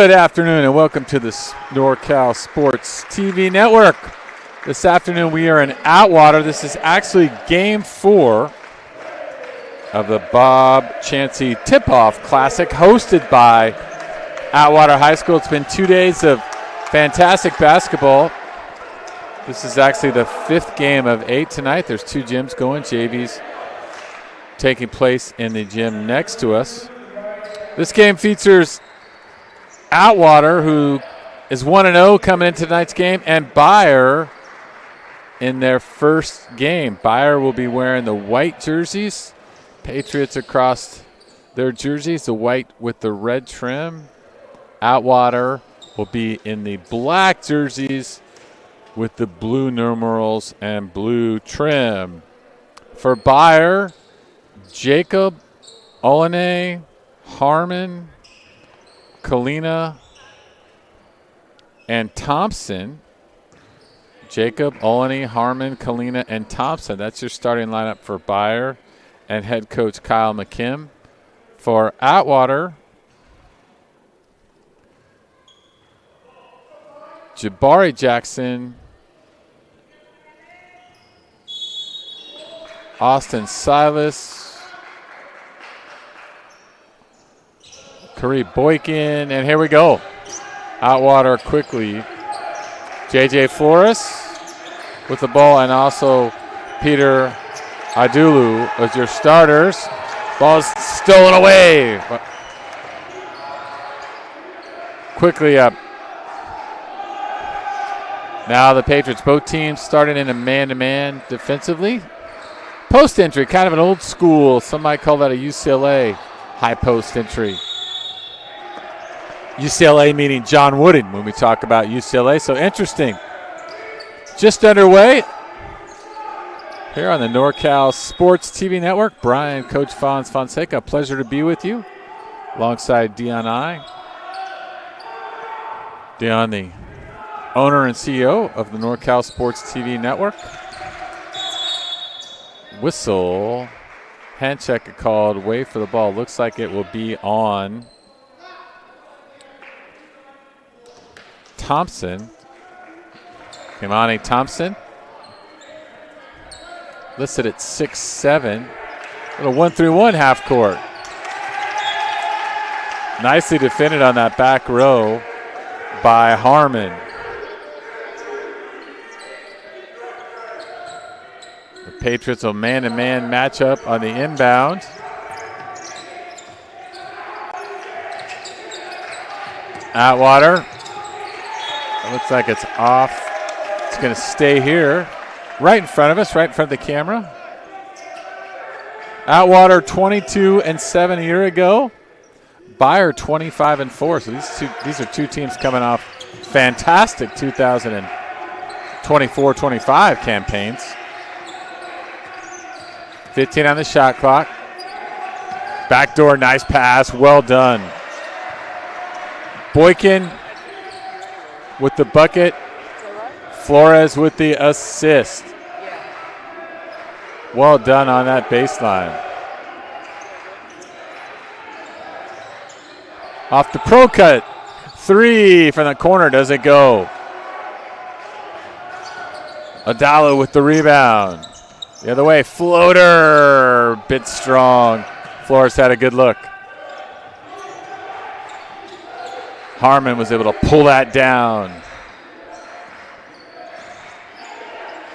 Good afternoon and welcome to the NorCal Sports TV Network. This afternoon we are in Atwater. This is actually Game 4 of the Bob Schanze Tip-Off Classic, hosted by Atwater High School. It's been 2 days of fantastic basketball. This is actually the 5th game of 8 tonight. There's 2 gyms going. JV's taking place in the gym next to us. This game features Atwater, who is 1-0 coming into tonight's game, and Beyer in their first game. Beyer will be wearing the white jerseys. Patriots across their jerseys, the white with the red trim. Atwater will be in the black jerseys with the blue numerals and blue trim. For Beyer, Jacob, Olene, Harmon, Kalina, and Thompson. Jacob, Olene, Harmon, Kalina, and Thompson. That's your starting lineup for Beyer and head coach Kyle McKim. For Atwater, Jabari Jackson, Austin Silas, Curry Boykin, and here we go. Atwater quickly. J.J. Flores with the ball, and also Peter Adulu as your starters. Ball is stolen away. But quickly up. Now the Patriots, both teams starting in a man-to-man defensively. Post entry, kind of an old school. Some might call that a UCLA high post entry. UCLA meaning John Wooden when we talk about UCLA. So interesting. Just underway here on the NorCal Sports TV Network. Brian, Coach Fonz Fonseca, pleasure to be with you alongside Dion I. Dion, the owner and CEO of the NorCal Sports TV Network. Whistle. Hand check called. Wait for the ball. Looks like it will be on Thompson. Kimani Thompson. Listed at 6'7". Little 1-3-1 half court. Nicely defended on that back row by Harmon. The Patriots a man-to-man matchup on the inbound. Atwater. It looks like it's off. It's going to stay here. Right in front of us, right in front of the camera. Atwater 22-7 a year ago. Beyer 25-4. So these are 2 teams coming off fantastic 2024-25 campaigns. 15 on the shot clock. Backdoor, nice pass, well done. Boykin with the bucket. Flores with the assist. Well done on that baseline. Off the pro cut. 3 from the corner, doesn't go. Adalo with the rebound. The other way, floater. Bit strong. Flores had a good look. Harmon was able to pull that down.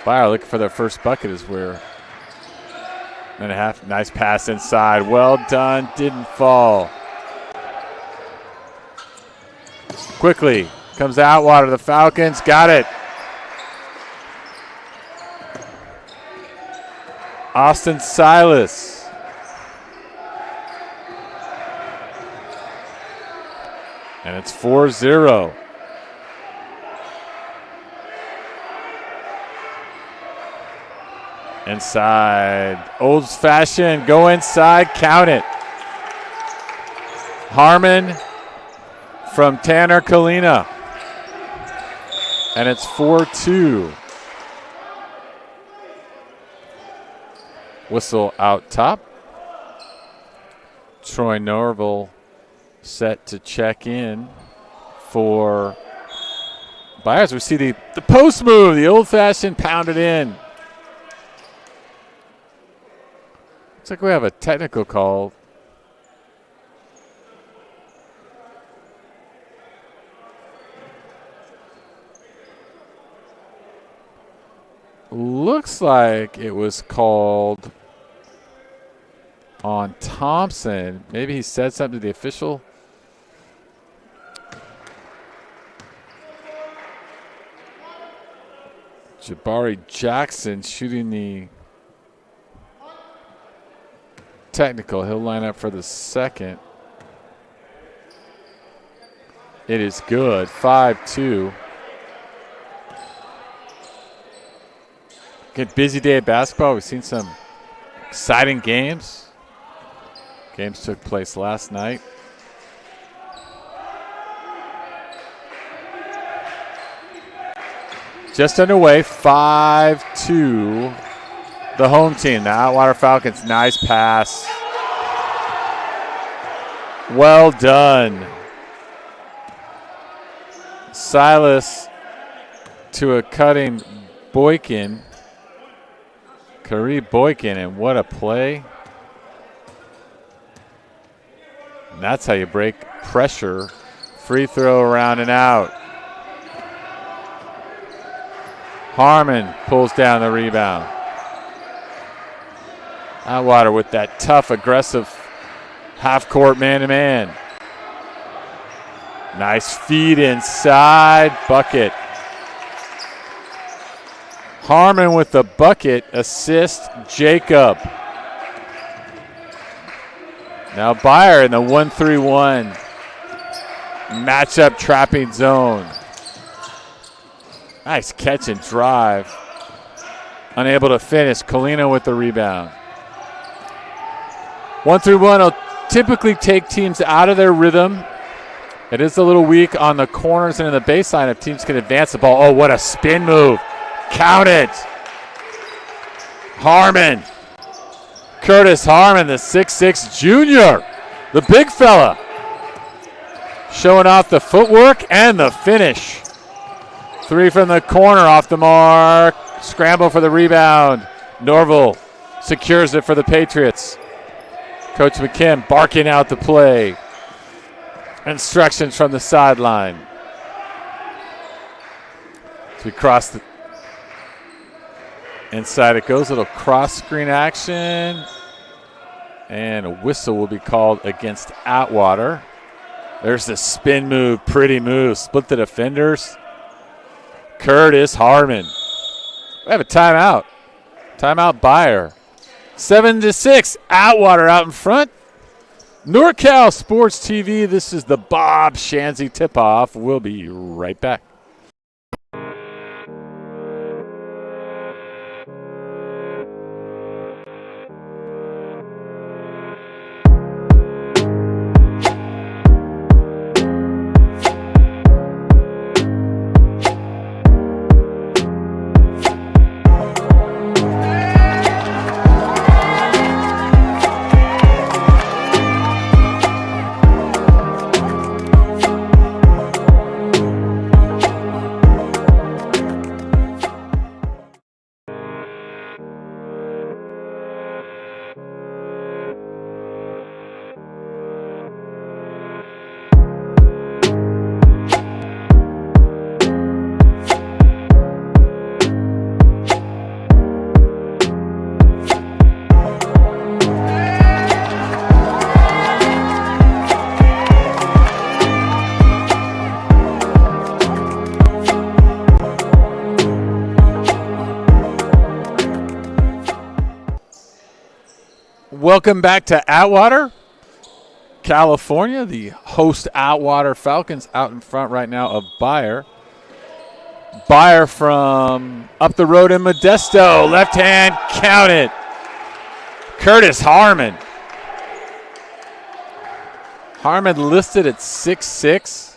Beyer looking for their first bucket is where. And a half. Nice pass inside. Well done. Didn't fall. Quickly comes Atwater. The Falcons got it. Austin Silas. And it's 4-0. Inside. Old fashioned. Go inside. Count it. Harmon from Tanner Kalina. And it's 4-2. Whistle out top. Troy Norville set to check in for Byers, we see the post move, the old-fashioned pounded in. Looks like we have a technical call. Looks like it was called on Thompson. Maybe he said something to the official. Jabari Jackson shooting the technical. He'll line up for the second. It is good. 5-2. Good busy day of basketball. We've seen some exciting games. Games took place last night. Just underway, 5-2. The home team, the Atwater Falcons. Nice pass. Well done. Silas to a cutting Boykin. Kari Boykin, and what a play. And that's how you break pressure. Free throw around and out. Harmon pulls down the rebound. Atwater with that tough, aggressive half-court man-to-man. Nice feed inside, bucket. Harmon with the bucket, assist, Jacob. Now Beyer in the 1-3-1 matchup trapping zone. Nice catch and drive. Unable to finish. Colina with the rebound. 1-3-1 will typically take teams out of their rhythm. It is a little weak on the corners and in the baseline if teams can advance the ball. Oh, what a spin move. Count it. Harmon. Curtis Harmon, the 6'6 junior. The big fella. Showing off the footwork and the finish. Three from the corner off the mark. Scramble for the rebound. Norville secures it for the Patriots. Coach McKim barking out the play. Instructions from the sideline. As we cross the inside it goes, a little cross screen action. And a whistle will be called against Atwater. There's the spin move, pretty move. Split the defenders. Curtis Harmon. We have a timeout. Timeout Beyer. 7-6. Atwater out in front. NorCal Sports TV. This is the Bob Schanze Tip-Off. We'll be right back. Welcome back to Atwater, California. The host Atwater Falcons out in front right now of Beyer. Beyer from up the road in Modesto. Left hand, count it. Curtis Harmon. Harmon listed at 6'6",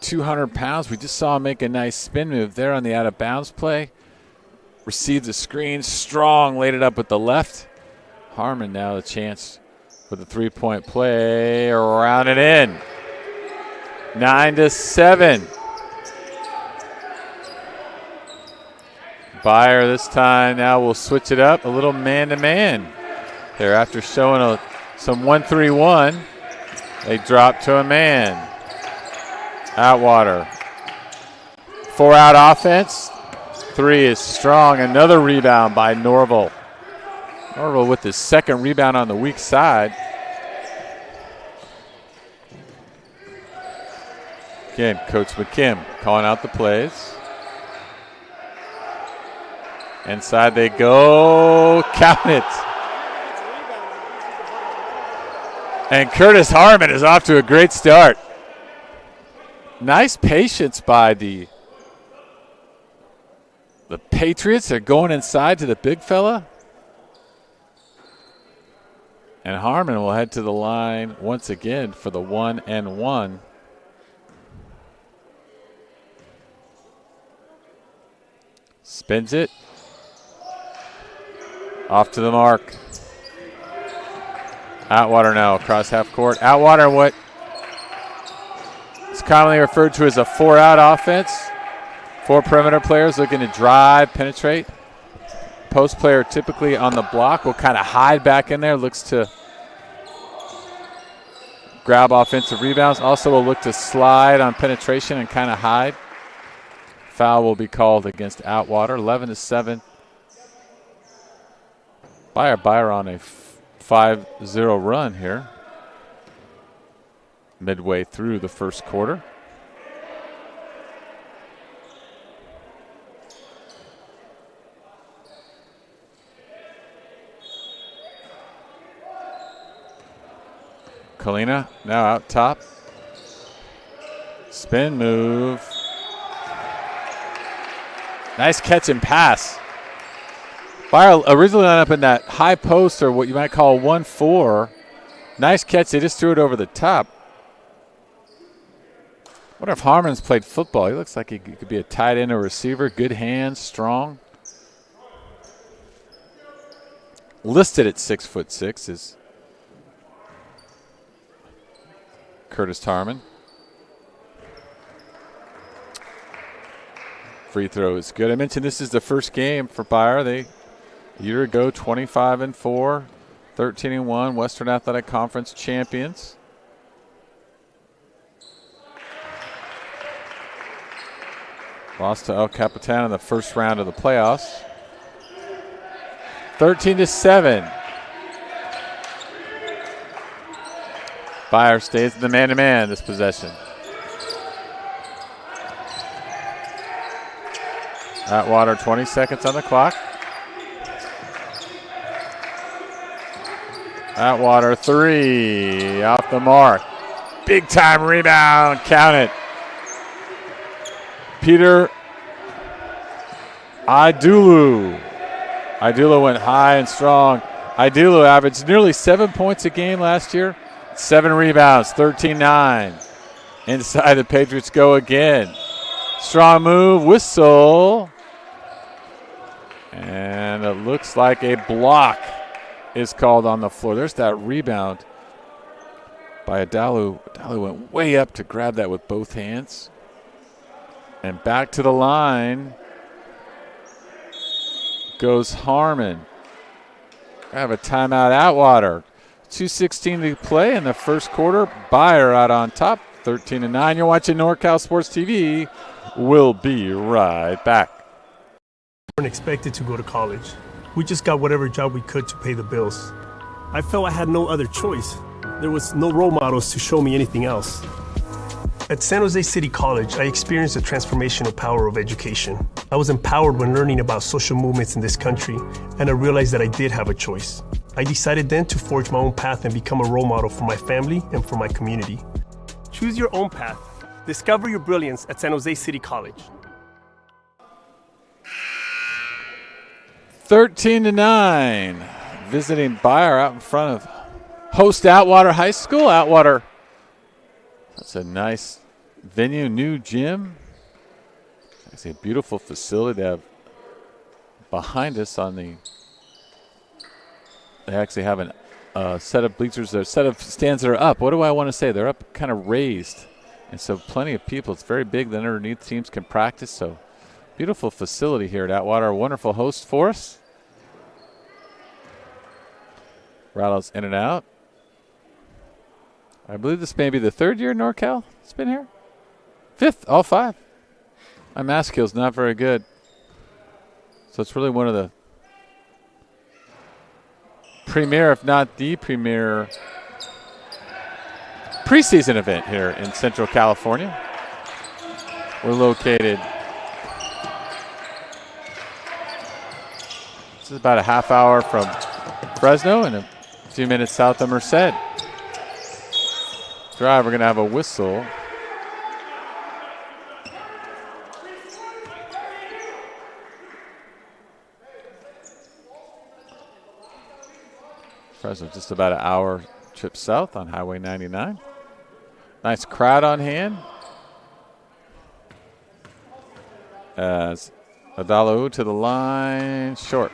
200 pounds. We just saw him make a nice spin move there on the out-of-bounds play. Received the screen, strong, laid it up with the left. Harmon now the chance for the three-point play, around and in. 9-7. Beyer this time now will switch it up. A little man-to-man there after showing some 1-3-1. They drop to a man. Atwater. 4-out offense. 3 is strong. Another rebound by Norville. Norville with his second rebound on the weak side. Again, Coach McKim calling out the plays. Inside they go. Count it. And Curtis Harmon is off to a great start. Nice patience by the Patriots. They're going inside to the big fella. And Harmon will head to the line once again for the 1-and-1. Spins it. Off to the mark. Atwater now across half court. Atwater, what is commonly referred to as a 4-out offense. 4 perimeter players looking to drive, penetrate. Post player typically on the block will kind of hide back in there, looks to grab offensive rebounds. Also will look to slide on penetration and kind of hide. Foul will be called against Atwater. 11-7. Beyer on a 5-0 run here. Midway through the first quarter. Kalina now out top. Spin move. Nice catch and pass. Beyer originally lined up in that high post, or what you might call 1-4. Nice catch. They just threw it over the top. I wonder if Harmon's played football. He looks like he could be a tight end or receiver. Good hands, strong. Listed at 6'6" is Curtis Harmon. Free throw is good. I mentioned this is the first game for Beyer. They a year ago 25-4, 13-1, Western Athletic Conference champions. Lost to El Capitan in the first round of the playoffs. 13-7. Beyer stays in the man-to-man this possession. Atwater, 20 seconds on the clock. Atwater, 3, off the mark. Big time rebound, count it. Peter Idulu. Idulu went high and strong. Idulu averaged nearly 7 points a game last year. 7 rebounds, 13-9. Inside the Patriots go again. Strong move, whistle. And it looks like a block is called on the floor. There's that rebound by Adalu. Adalu went way up to grab that with both hands. And back to the line goes Harmon. I have a timeout, Atwater. 2:16 to play in the first quarter. Beyer out on top, 13-9. You're watching NorCal Sports TV. We'll be right back. We weren't expected to go to college. We just got whatever job we could to pay the bills. I felt I had no other choice. There was no role models to show me anything else. At San Jose City College, I experienced the transformational power of education. I was empowered when learning about social movements in this country, and I realized that I did have a choice. I decided then to forge my own path and become a role model for my family and for my community. Choose your own path. Discover your brilliance at San Jose City College. 13-9. Visiting Beyer out in front of host Atwater High School. Atwater, that's a nice venue, new gym. It's a beautiful facility they have behind us on the. They actually have a set of bleachers, a set of stands that are up. What do I want to say? They're up kind of raised. And so plenty of people. It's very big. The underneath teams can practice. So Beautiful facility here at Atwater. A wonderful host for us. Rattles in and out. I believe this may be the third year NorCal has been here. Fifth, all five. My mask skill's not very good. So it's really one of the premier, if not the premier, preseason event here in Central California. We're located, this is about a half hour from Fresno and a few minutes south of Merced. Drive, we're going to have a whistle. Fresno just about an hour trip south on Highway 99. Nice crowd on hand. As Adalu to the line, short.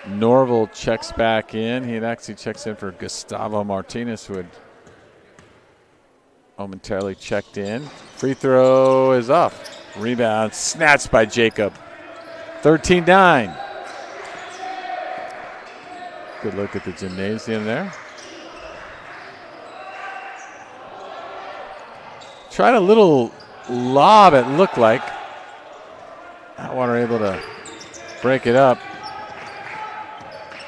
Norval checks back in. He actually checks in for Gustavo Martinez, who had momentarily checked in. Free throw is off. Rebound snatched by Jacob. 13-9. Good look at the gymnasium there. Tried a little lob, it looked like. Atwater able to break it up.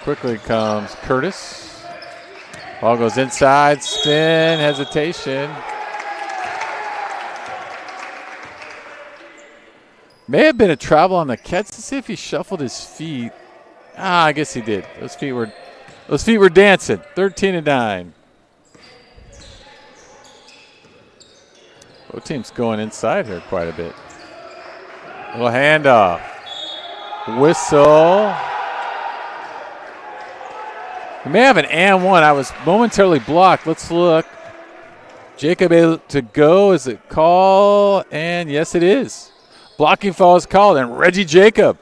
Quickly comes Curtis. Ball goes inside, spin, hesitation. May have been a travel on the catch. Let's see if he shuffled his feet. I guess he did. Those feet were dancing. 13-9. Both teams going inside here quite a bit. Little handoff. Whistle. We may have an and one. I was momentarily blocked. Let's look. Jacob able to go. Is it call? And yes, it is. Blocking foul is called. And Reggie Jacob,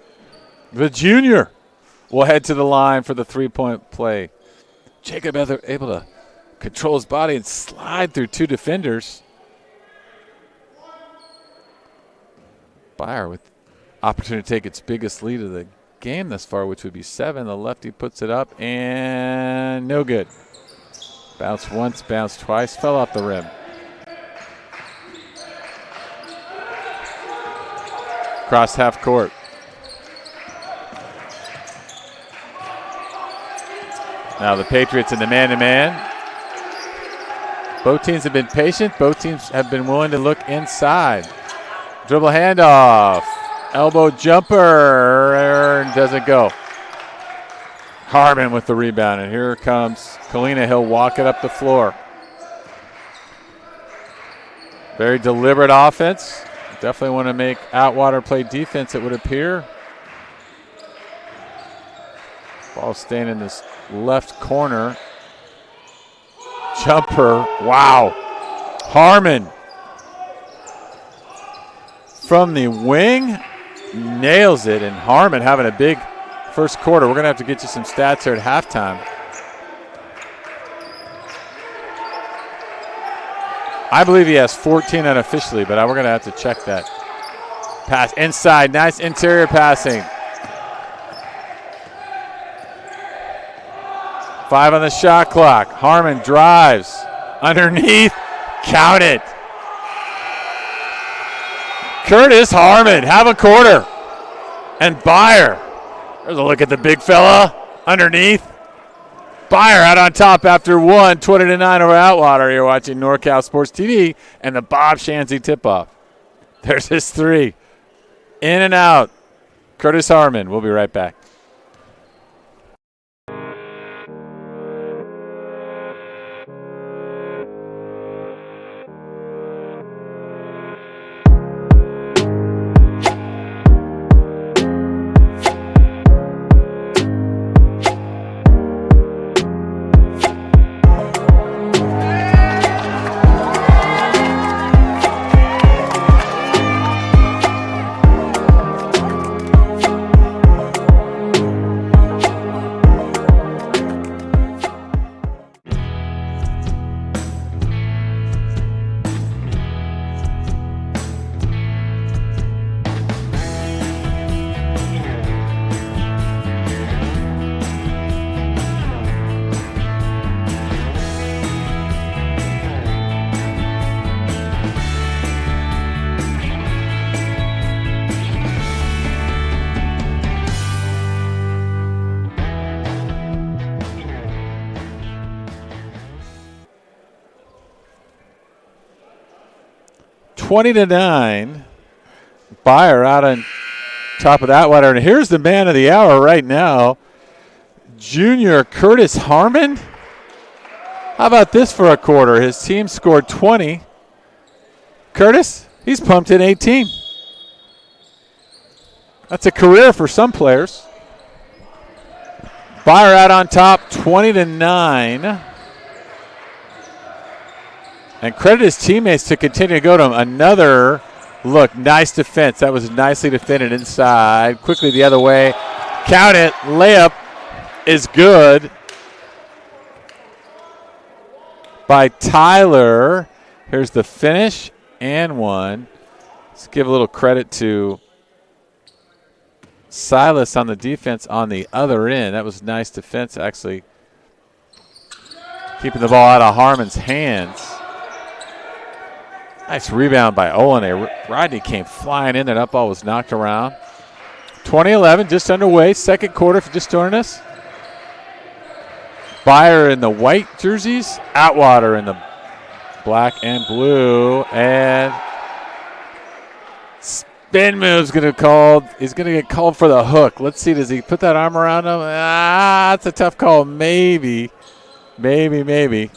the junior, will head to the line for the three-point play. Jacob able to control his body and slide through two defenders. Beyer with opportunity to take its biggest lead of the game thus far, which would be 7. The lefty puts it up and no good. Bounced once, bounced twice, fell off the rim. Cross half court. Now the Patriots in the man-to-man. Both teams have been patient. Both teams have been willing to look inside. Dribble handoff. Elbow jumper. Doesn't go. Harmon with the rebound. And here comes Kalina. He'll walk it up the floor. Very deliberate offense. Definitely want to make Atwater play defense, it would appear. Ball staying in this left corner. Jumper. Wow. Harmon from the wing nails it, and Harmon having a big first quarter. We're going to have to get you some stats here at halftime. I believe he has 14 unofficially, but we're going to have to check that. Pass inside. Nice interior passing. 5 on the shot clock. Harmon drives. Underneath. Count it. Curtis Harmon, have a quarter. And Beyer. There's a look at the big fella. Underneath. Beyer out on top after 1, 20-9 over Atwater. You're watching NorCal Sports TV and the Bob Schanze Tip-Off. There's his 3. In and out. Curtis Harmon. We'll be right back. 20-9. Beyer out on top of that Atwater. And here's the man of the hour right now, junior Curtis Harmon. How about this for a quarter? His team scored 20. Curtis, he's pumped in 18. That's a career for some players. Beyer out on top, 20-9. And credit his teammates to continue to go to him. Another look, nice defense. That was nicely defended inside. Quickly the other way. Count it. Layup is good by Tyler. Here's the finish and one. Let's give a little credit to Silas on the defense on the other end. That was nice defense, actually. Keeping the ball out of Harmon's hands. Nice rebound by Olene. Rodney came flying in. That ball was knocked around. 20-11, just underway. Second quarter, if you're just joining us. Beyer in the white jerseys. Atwater in the black and blue. And spin move's going to called. He's going to get called for the hook. Let's see. Does he put that arm around him? That's a tough call. Maybe. Maybe.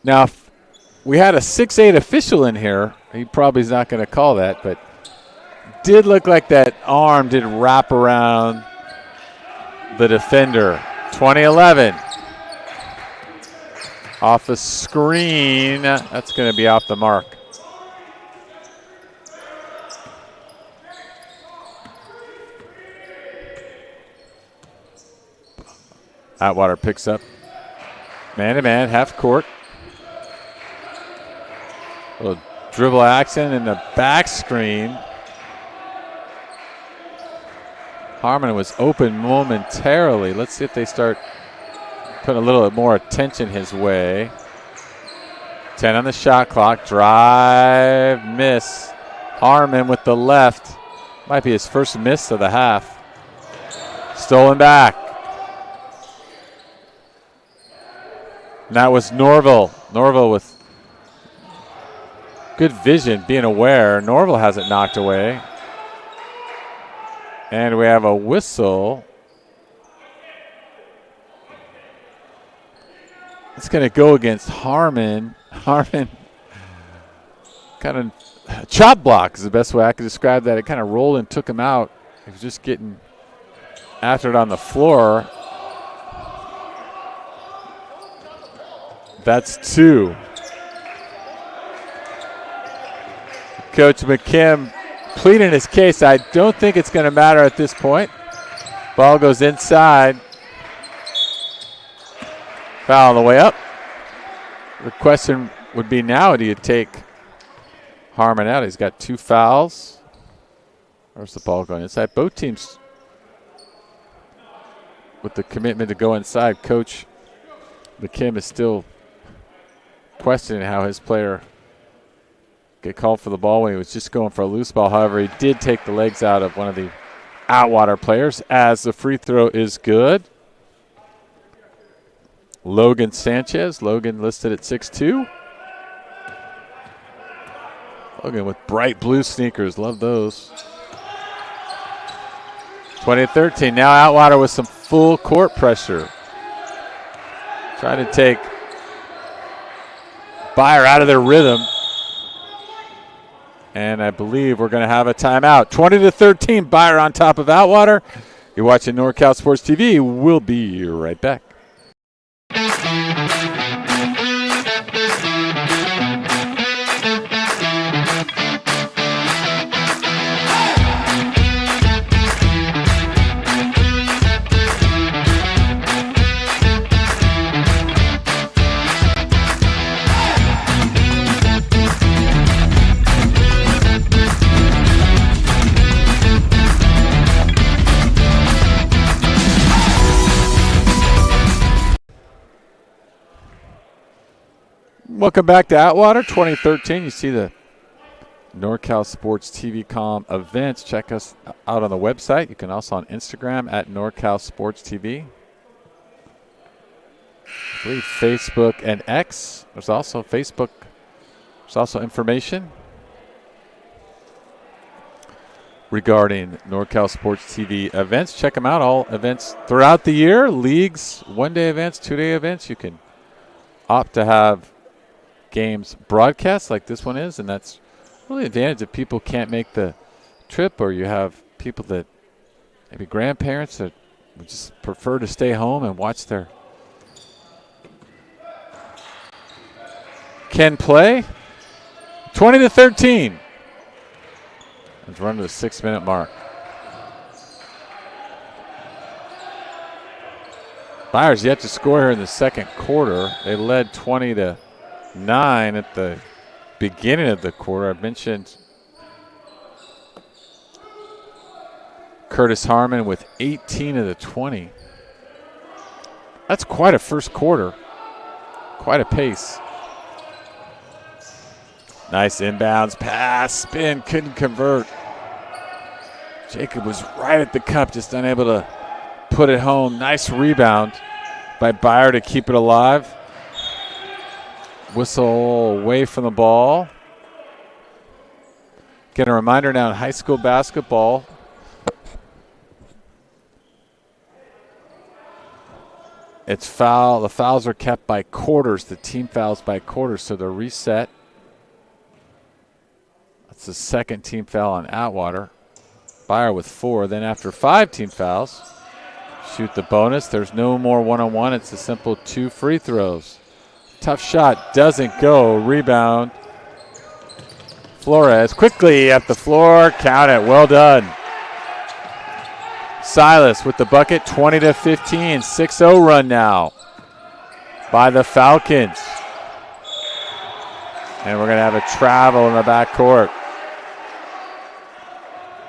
Now, if we had a 6'8" official in here, he probably is not going to call that, but did look like that arm did wrap around the defender. 20-11. Off a screen. That's going to be off the mark. Atwater picks up man-to-man, half court. A little dribble action in the back screen. Harmon was open momentarily. Let's see if they start putting a little bit more attention his way. 10 on the shot clock. Drive, miss. Harmon with the left. Might be his first miss of the half. Stolen back. And that was Norville. Norville with good vision, being aware. Norville has it knocked away. And we have a whistle. It's going to go against Harmon. Harmon kind of chop block is the best way I could describe that. It kind of rolled and took him out. He was just getting after it on the floor. That's two. Coach McKim pleading his case. I don't think it's going to matter at this point. Ball goes inside. Foul on the way up. The question would be now, do you take Harmon out? He's got 2 fouls. Where's the ball going inside? Both teams with the commitment to go inside. Coach McKim is still questioning how his player get called for the ball when he was just going for a loose ball. However, he did take the legs out of one of the Atwater players as the free throw is good. Logan Sanchez. Logan listed at 6'2". Logan with bright blue sneakers. Love those. 20-13. Now Atwater with some full court pressure. Trying to take Beyer out of their rhythm. And I believe we're going to have a timeout. 20-13, Beyer on top of Atwater. You're watching NorCal Sports TV. We'll be right back. Welcome back to Atwater 2013. You see the NorCal Sports TV.com events. Check us out on the website. You can also on Instagram at NorCal Sports TV. I believe Facebook and X. There's also Facebook. There's also information regarding NorCal Sports TV events. Check them out. All events throughout the year, leagues, one-day events, two-day events. You can opt to have games broadcast like this one is, and that's really the advantage if people can't make the trip, or you have people that maybe grandparents that would just prefer to stay home and watch their can play. 20-13. Let's run to the 6-minute mark. Beyer's yet to score here in the second quarter. They led 20-9 at the beginning of the quarter. I mentioned Curtis Harmon with 18 of the 20. That's quite a first quarter. Quite a pace. Nice inbounds pass. Spin, couldn't convert. Jacob was right at the cup, just unable to put it home. Nice rebound by Beyer to keep it alive. Whistle away from the ball. Get a reminder now in high school basketball. It's foul. The fouls are kept by quarters. The team fouls by quarters, so they're reset. That's the second team foul on Atwater. Beyer with 4. Then after 5 team fouls, shoot the bonus. There's no more one-on-one. It's a simple 2 free throws. Tough shot. Doesn't go. Rebound. Flores quickly at the floor. Count it. Well done. Silas with the bucket. 20-15. 6-0 run now by the Falcons. And we're going to have a travel in the backcourt.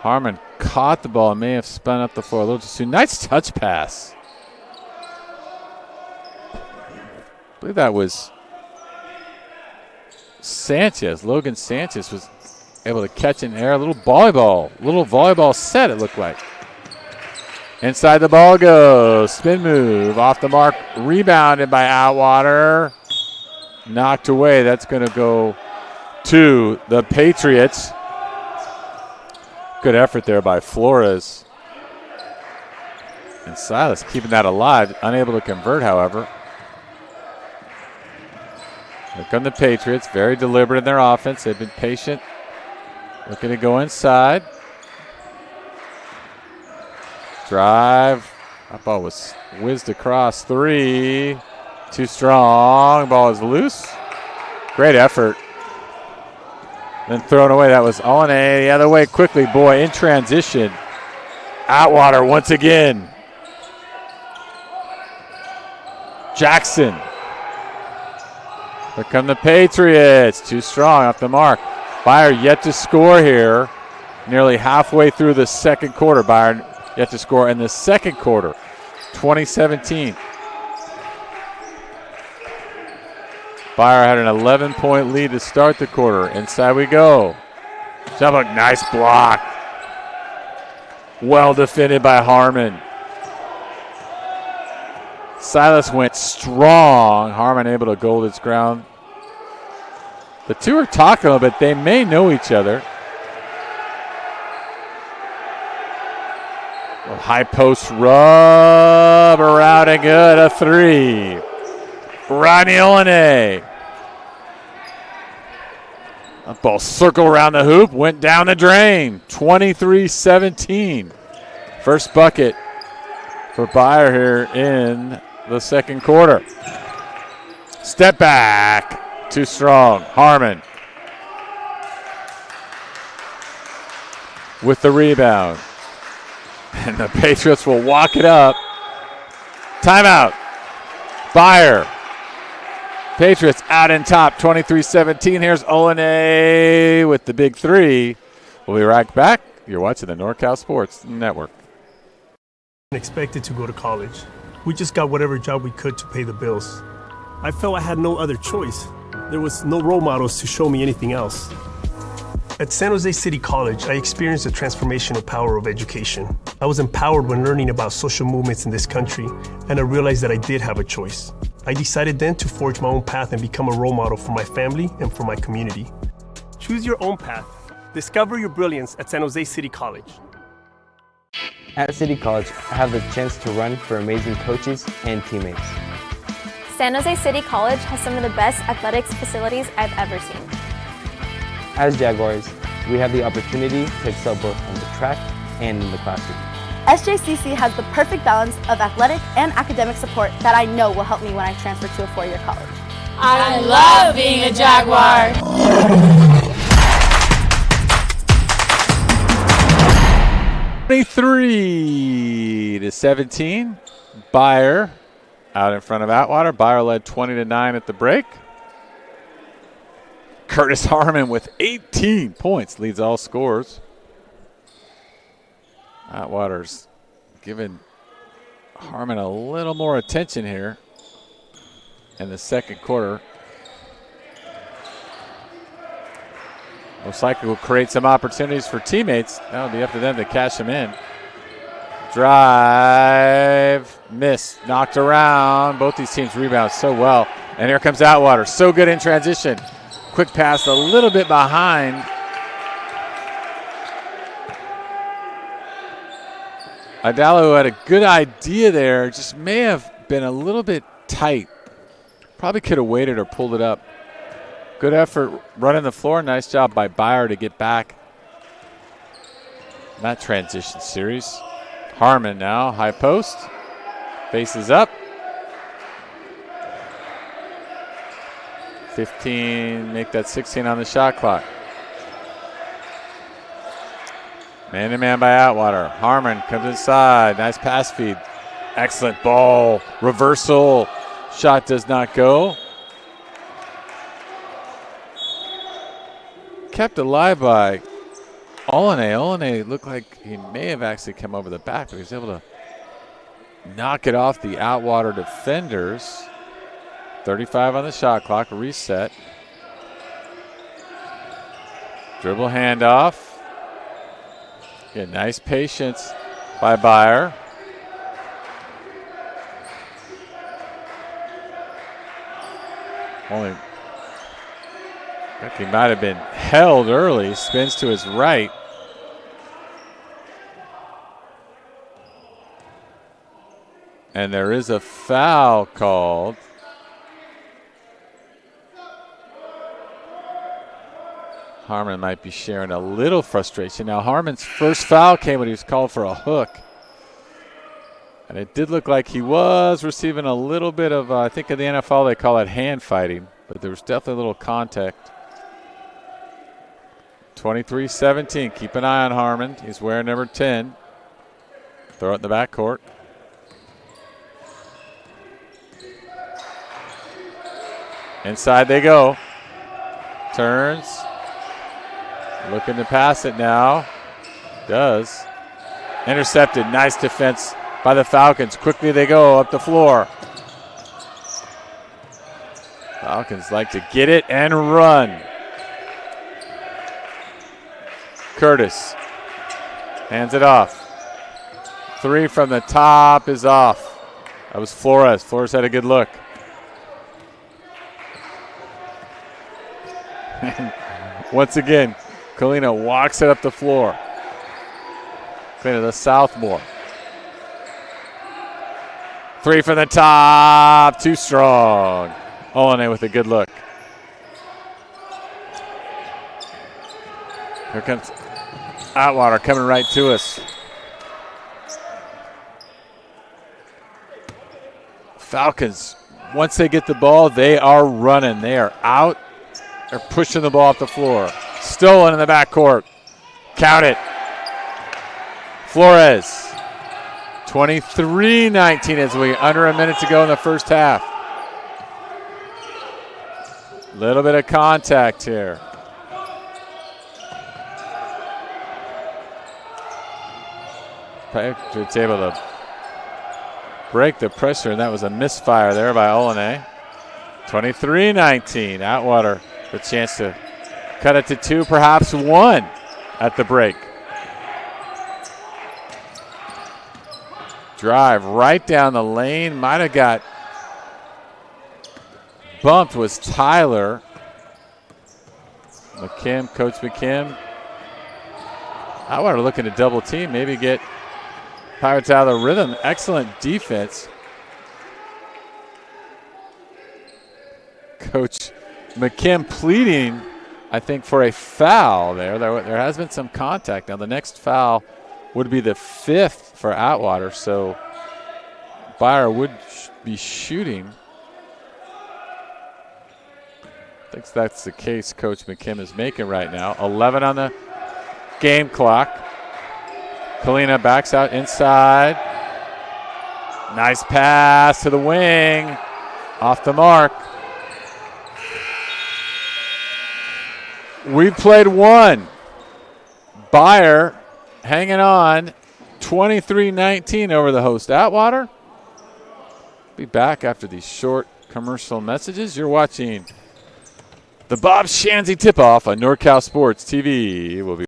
Harmon caught the ball and may have spun up the floor a little too soon. Nice touch pass. I believe that was Sanchez. Logan Sanchez was able to catch in air. A little volleyball set, it looked like. Inside the ball goes. Spin move. Off the mark. Rebounded by Atwater. Knocked away. That's going to go to the Patriots. Good effort there by Flores. And Silas keeping that alive. Unable to convert, however. Here come the Patriots. Very deliberate in their offense. They've been patient. Looking to go inside. Drive. That ball was whizzed across. 3. Too strong. Ball is loose. Great effort. Then thrown away. That was Olene the other way quickly. Boy, in transition. Atwater once again. Jackson. Here come the Patriots. Too strong off the mark. Beyer yet to score here. Nearly halfway through the second quarter. Beyer yet to score in the second quarter. 2017. Beyer had an 11-point lead to start the quarter. Inside we go. Jump hook, nice block. Well defended by Harmon. Silas went strong. Harmon able to hold its ground. The two are talking a little bit. They may know each other. A high post rub around and good. A 3. Ronnie Olene. That ball circled around the hoop, went down the drain. 23-17. First bucket for Beyer here in the second quarter. Step back. Too strong. Harmon with the rebound. And the Patriots will walk it up. Timeout. Beyer. Patriots out in top, 23-17. Here's Olene with the big 3. We'll be right back. You're watching the NorCal Sports Network. Expected to go to college. We just got whatever job we could to pay the bills. I felt I had no other choice. There was no role models to show me anything else. At San Jose City College, I experienced the transformational power of education. I was empowered when learning about social movements in this country, and I realized that I did have a choice. I decided then to forge my own path and become a role model for my family and for my community. Choose your own path. Discover your brilliance at San Jose City College. At City College, I have the chance to run for amazing coaches and teammates. San Jose City College has some of the best athletics facilities I've ever seen. As Jaguars, we have the opportunity to excel both on the track and in the classroom. SJCC has the perfect balance of athletic and academic support that I know will help me when I transfer to a four-year college. I love being a Jaguar. 23-17. Beyer out in front of Atwater. Beyer led 20-9 at the break. Curtis Harmon with 18 points leads all scores. Atwater's giving Harmon a little more attention here in the second quarter. Most likely will create some opportunities for teammates. That'll be up to them to cash them in. Drive, miss, knocked around. Both these teams rebound so well. And here comes Atwater, so good in transition. Quick pass a little bit behind. Idalo had a good idea there, just may have been a little bit tight. Probably could have waited or pulled it up. Good effort running the floor. Nice job by Beyer to get back in that transition series. Harmon now, high post. Faces up. 15, make that 16 on the shot clock. Man-to-man by Atwater. Harmon comes inside. Nice pass feed. Excellent ball. Reversal. Shot does not go. Kept alive by Olene. Olene looked like he may have actually come over the back, but he was able to knock it off the Atwater defenders. 35 on the shot clock. Reset. Dribble handoff. Again, nice patience by Beyer. Only, I think he might have been held early. Spins to his right. And there is a foul called. Harmon might be sharing a little frustration. Now, Harmon's first foul came when he was called for a hook. And it did look like he was receiving a little bit of, I think in the NFL they call it hand fighting, but there was definitely a little contact. 23-17. Keep an eye on Harmon. He's wearing number 10. Throw it in the backcourt. Inside they go. Turns. Looking to pass it now. Does. Intercepted. Nice defense by the Falcons. Quickly they go up the floor. Falcons like to get it and run. Curtis hands it off. Three from the top is off. That was Flores. Flores had a good look. Once again, Kalina walks it up the floor. Kalina, the sophomore. Three from the top, too strong. Olene with a good look. Here comes Atwater coming right to us. Falcons, once they get the ball, they are running. They are out. They're pushing the ball off the floor. Stolen in the backcourt. Count it. Flores. 23-19 as we under a minute to go in the first half. Little bit of contact here. Patriots able to break the pressure, and that was a misfire there by Olene. 23-19. Atwater with a chance to cut it to two, perhaps one at the break. Drive right down the lane. Might have got bumped was Tyler. Coach McKim. Atwater looking to double team, maybe get Pirates out of the rhythm. Excellent defense. Coach McKim pleading, I think, for a foul there. There has been some contact. Now the next foul would be the 5th for Atwater, so Beyer would be shooting. I think that's the case Coach McKim is making right now. 11 on the game clock. Kalina backs out inside. Nice pass to the wing. Off the mark. We played one. Beyer hanging on 23-19 over the host Atwater. Be back after these short commercial messages. You're watching the Bob Schanze Tip-Off on NorCal Sports TV. We'll be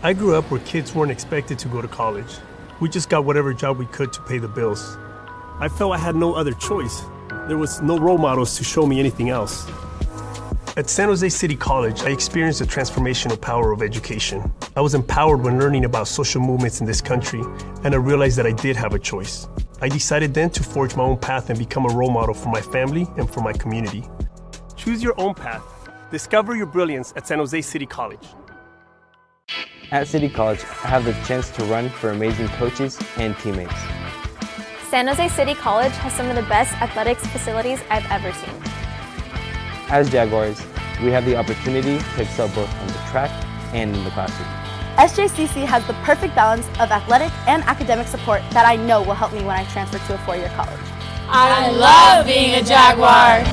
I grew up where kids weren't expected to go to college. We just got whatever job we could to pay the bills. I felt I had no other choice. There was no role models to show me anything else. At San Jose City College, I experienced the transformational power of education. I was empowered when learning about social movements in this country, and I realized that I did have a choice. I decided then to forge my own path and become a role model for my family and for my community. Choose your own path. Discover your brilliance at San Jose City College. At City College, I have the chance to run for amazing coaches and teammates. San Jose City College has some of the best athletics facilities I've ever seen. As Jaguars, we have the opportunity to excel both on the track and in the classroom. SJCC has the perfect balance of athletic and academic support that I know will help me when I transfer to a four-year college. I love being a Jaguar.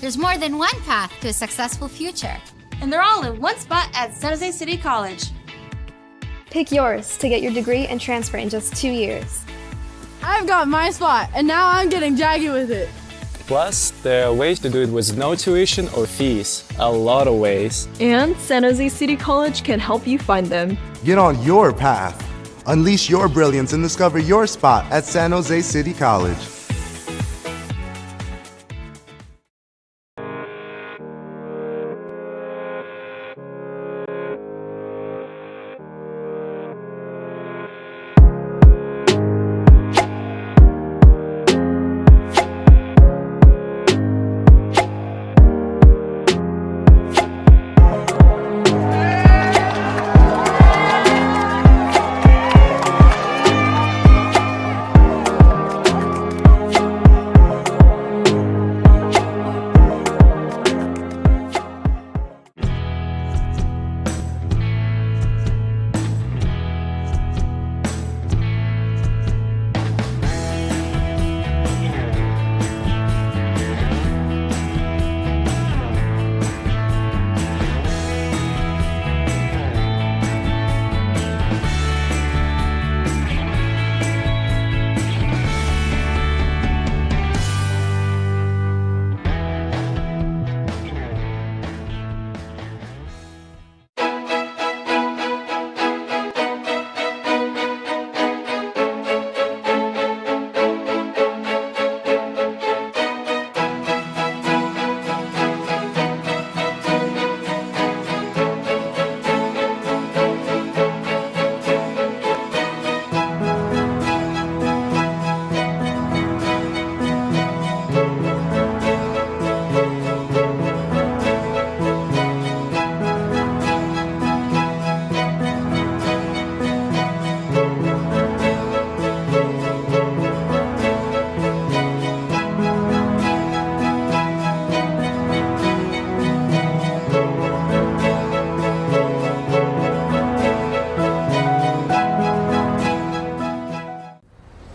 There's more than one path to a successful future. And they're all in one spot at San Jose City College. Pick yours to get your degree and transfer in just 2 years. I've got my spot, and now I'm getting jaggy with it. Plus, there are ways to do it with no tuition or fees. A lot of ways. And San Jose City College can help you find them. Get on your path. Unleash your brilliance and discover your spot at San Jose City College.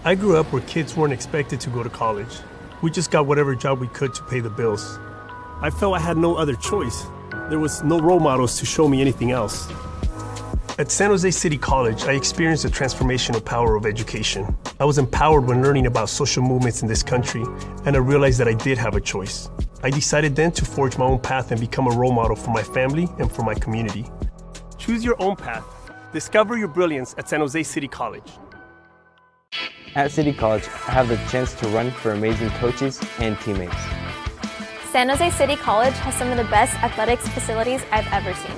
I grew up where kids weren't expected to go to college. We just got whatever job we could to pay the bills. I felt I had no other choice. There was no role models to show me anything else. At San Jose City College, I experienced the transformational power of education. I was empowered when learning about social movements in this country, and I realized that I did have a choice. I decided then to forge my own path and become a role model for my family and for my community. Choose your own path. Discover your brilliance at San Jose City College. At City College, I have the chance to run for amazing coaches and teammates. San Jose City College has some of the best athletics facilities I've ever seen.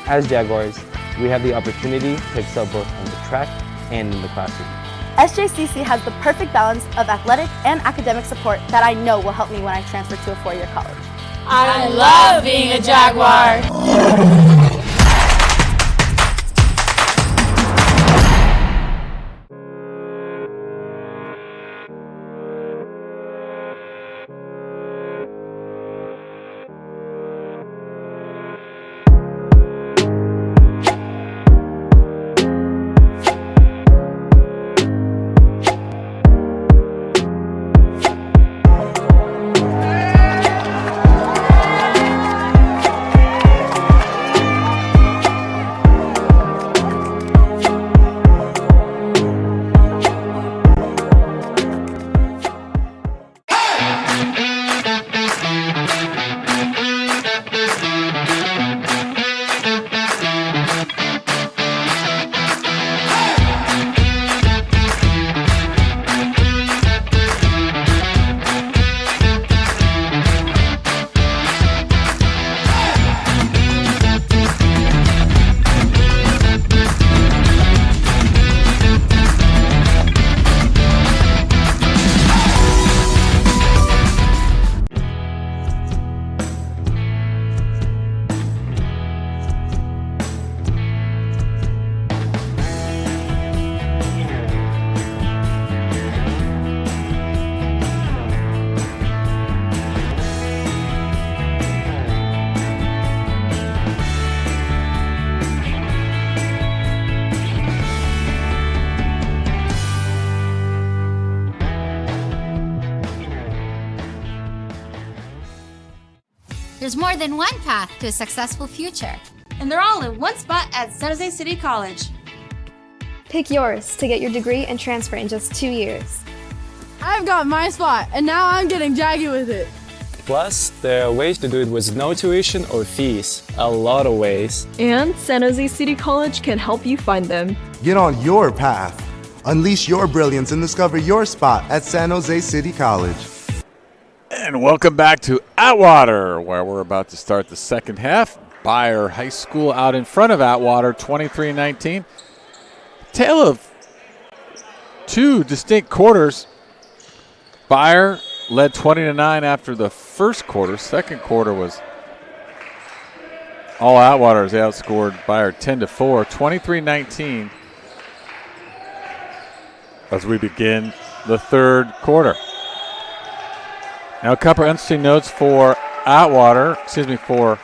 As Jaguars, we have the opportunity to excel both on the track and in the classroom. SJCC has the perfect balance of athletic and academic support that I know will help me when I transfer to a four-year college. I love being a Jaguar. There's more than one path to a successful future. And they're all in one spot at San Jose City College. Pick yours to get your degree and transfer in just 2 years. I've got my spot, and now I'm getting jaggy with it. Plus, there are ways to do it with no tuition or fees. A lot of ways. And San Jose City College can help you find them. Get on your path. Unleash your brilliance and discover your spot at San Jose City College. And welcome back to Atwater, where we're about to start the second half. Beyer High School out in front of Atwater, 23-19. Tale of two distinct quarters. Beyer led 20-9 after the first quarter. Second quarter was all Atwater as they outscored Beyer 10-4, 23-19 as we begin the third quarter. Now a couple interesting notes for for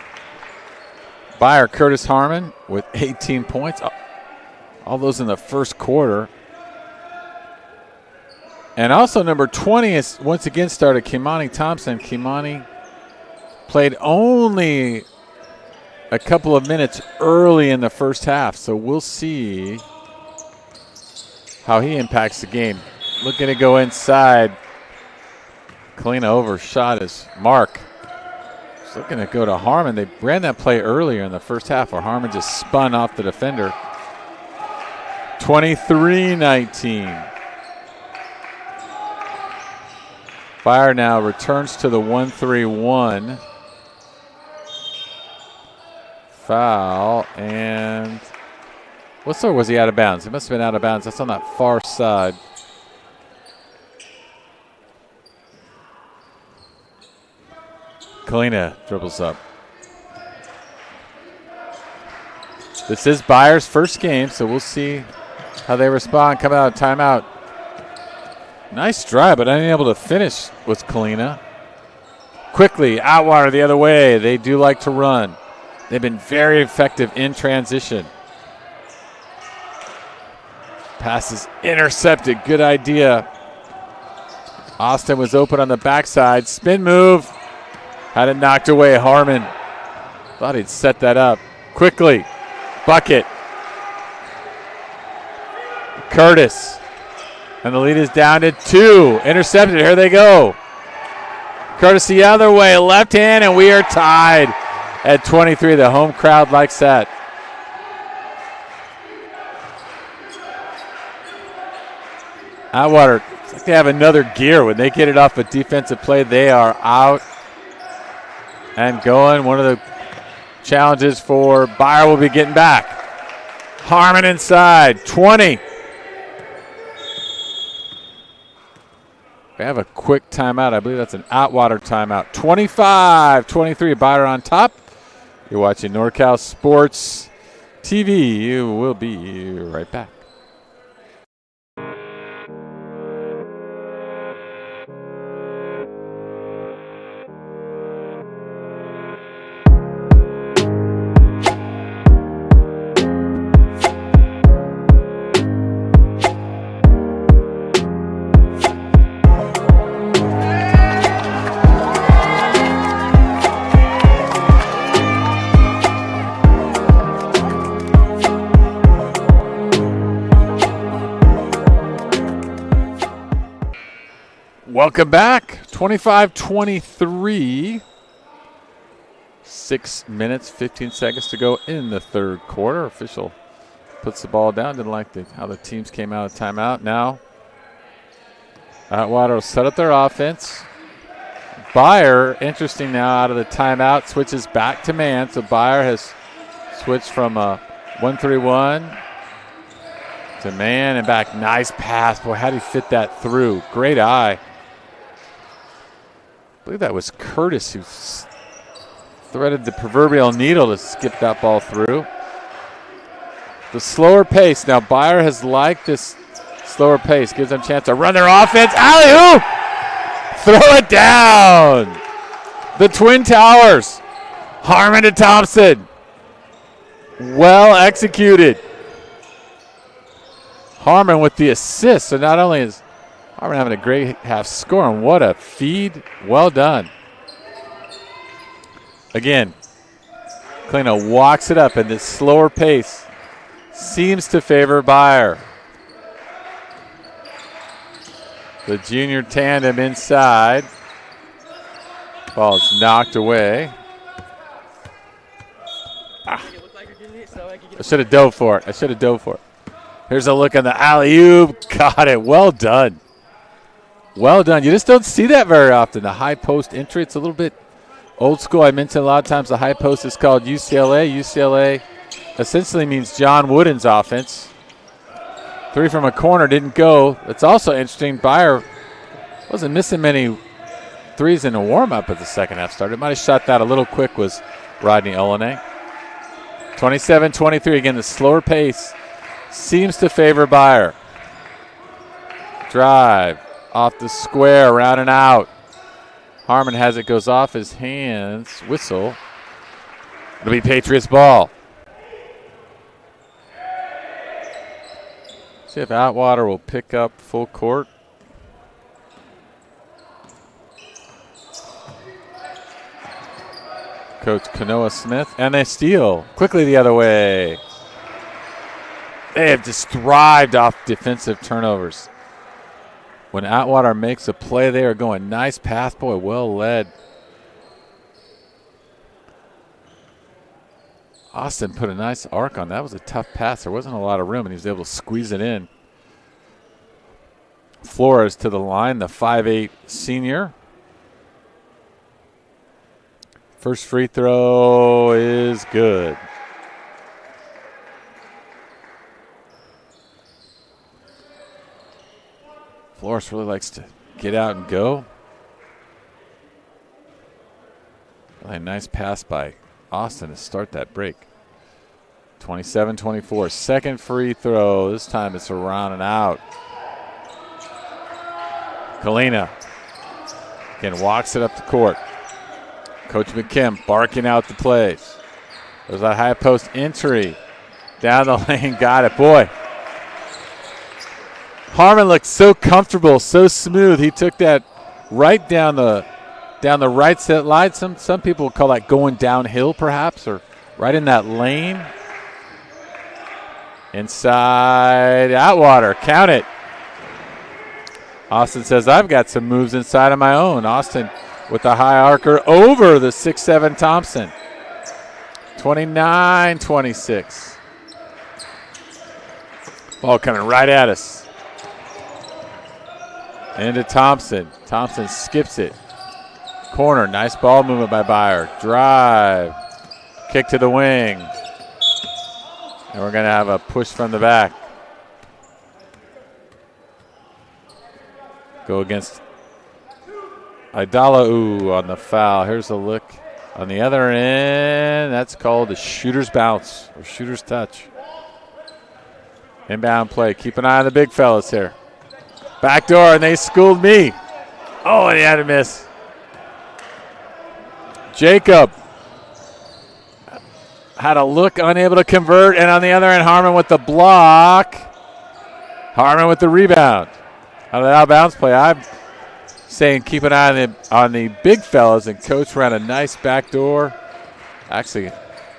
Beyer. Curtis Harmon with 18 points. All those in the first quarter. And also number 20 is once again started Kimani Thompson. Kimani played only a couple of minutes early in the first half, so we'll see how he impacts the game. Looking to go inside. Kalina overshot his mark. Just looking to go to Harmon. They ran that play earlier in the first half where Harmon just spun off the defender. 23-19. Beyer now returns to the 1-3-1. Foul, and what sort was he out of bounds? He must have been out of bounds. That's on that far side. Kalina dribbles up. This is Beyer's first game, so we'll see how they respond. Coming out of timeout. Nice drive, but unable to finish was Kalina. Quickly, Atwater the other way. They do like to run. They've been very effective in transition. Pass is intercepted. Good idea. Austin was open on the backside. Spin move. Had it knocked away. Harmon thought he'd set that up. Quickly. Bucket. Curtis. And the lead is down to 2. Intercepted. Here they go. Curtis the other way. Left hand, and we are tied at 23. The home crowd likes that. Atwater, it's like they have another gear. When they get it off a defensive play, they are out and going. One of the challenges for Beyer will be getting back. Harmon inside, 20. We have a quick timeout. I believe that's an Atwater timeout. 25-23, Beyer on top. You're watching NorCal Sports TV. You will be right back. Welcome back. 25-23. 6 minutes, 15 seconds to go in the third quarter. Official puts the ball down. Didn't like how the teams came out of timeout. Now, Atwater will set up their offense. Beyer, interesting now, out of the timeout, switches back to man. So Beyer has switched from a 1-3-1 to man and back. Nice pass. Boy, how did he fit that through? Great eye. I believe that was Curtis who threaded the proverbial needle to skip that ball through. The slower pace. Now Beyer has liked this slower pace. Gives them a chance to run their offense. Alley-oop! Throw it down. The Twin Towers. Harmon to Thompson. Well executed. Harmon with the assist. So not only is Harmon having a great half scoring, what a feed. Well done. Again, Kalina walks it up, and this slower pace seems to favor Beyer. The junior tandem inside. Ball is knocked away. I should have dove for it. Here's a look on the alley-oop. Got it. Well done. Well done. You just don't see that very often. The high post entry, it's a little bit old school. I mentioned a lot of times the high post is called UCLA. UCLA essentially means John Wooden's offense. 3 from a corner didn't go. It's also interesting. Beyer wasn't missing many threes in the warm-up at the second half started. Might have shot that a little quick was Rodney Olene. 27-23. Again, the slower pace seems to favor Beyer. Drive off the square, around and out. Harmon has it, goes off his hands. Whistle. It'll be Patriots ball. See if Atwater will pick up full court. Coach Kanoa Smith, and they steal quickly the other way. They have just thrived off defensive turnovers. When Atwater makes a play, they are going nice pass. Boy, well led. Austin put a nice arc on that. Was a tough pass. There wasn't a lot of room, and he was able to squeeze it in. Flores to the line, the 5'8" senior. First free throw is good. Flores really likes to get out and go. Really a nice pass by Austin to start that break. 27-24. Second free throw. This time it's around and out. Kalina again walks it up the court. Coach McKim barking out the plays. There's that high post entry. Down the lane, got it. Boy, Harmon looked so comfortable, so smooth. He took that right down the right set line. Some people would call that going downhill perhaps, or right in that lane. Inside Atwater, count it. Austin says, I've got some moves inside of my own. Austin with the high arcer over the 6'7" Thompson. 29-26. Ball coming right at us. Into Thompson. Thompson skips it. Corner, nice ball movement by Beyer. Drive. Kick to the wing. And we're going to have a push from the back. Go against Idala on the foul. Here's a look on the other end. That's called a shooter's bounce or shooter's touch. Inbound play. Keep an eye on the big fellas here. Backdoor, and they schooled me. Oh, and he had to miss. Jacob had a look, unable to convert, and on the other end, Harmon with the block. Harmon with the rebound. On the out of bounds play, I'm saying keep an eye on the big fellas, and Coach ran a nice backdoor. Actually,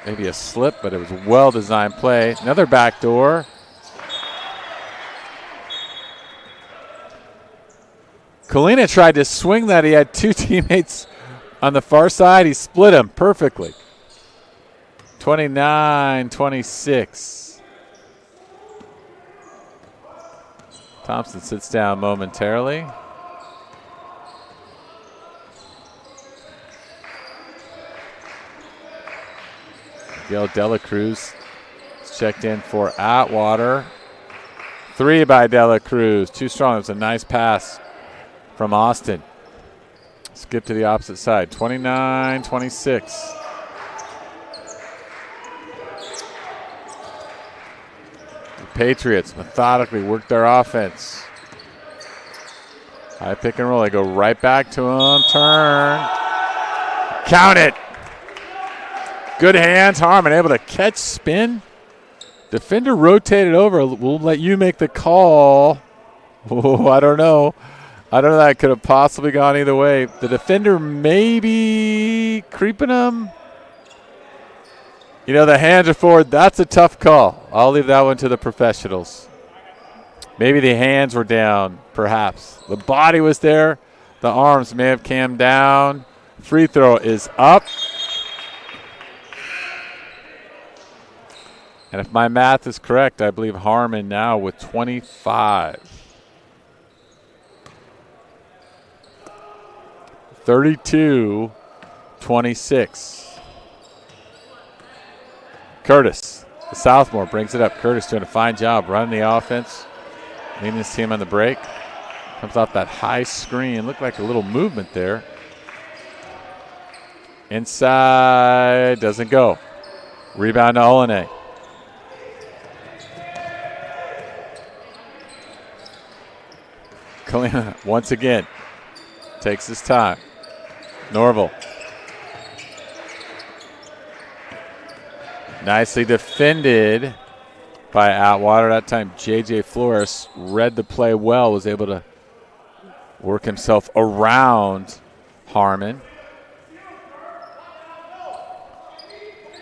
maybe a slip, but it was a well-designed play. Another backdoor. Kalina tried to swing that. He had two teammates on the far side. He split them perfectly. 29-26. Thompson sits down momentarily. Miguel Dela Cruz is checked in for Atwater. 3 by Dela Cruz. Too strong. It was a nice pass from Austin. Skip to the opposite side. 29-26. Patriots methodically work their offense. High pick and roll. They go right back to him. Turn. Count it. Good hands. Harmon able to catch, spin. Defender rotated over. We'll let you make the call. Oh, I don't know. I don't know. That could have possibly gone either way. The defender maybe creeping him. You know, the hands are forward. That's a tough call. I'll leave that one to the professionals. Maybe the hands were down, perhaps. The body was there. The arms may have cammed down. Free throw is up. And if my math is correct, I believe Harmon now with 25. 32-26. Curtis, the sophomore, brings it up. Curtis doing a fine job running the offense, leading his team on the break. Comes off that high screen. Looked like a little movement there. Inside, doesn't go. Rebound to Olene. Kalina once again takes his time. Norval. Nicely defended by Atwater. That time J.J. Flores read the play well, was able to work himself around Harmon.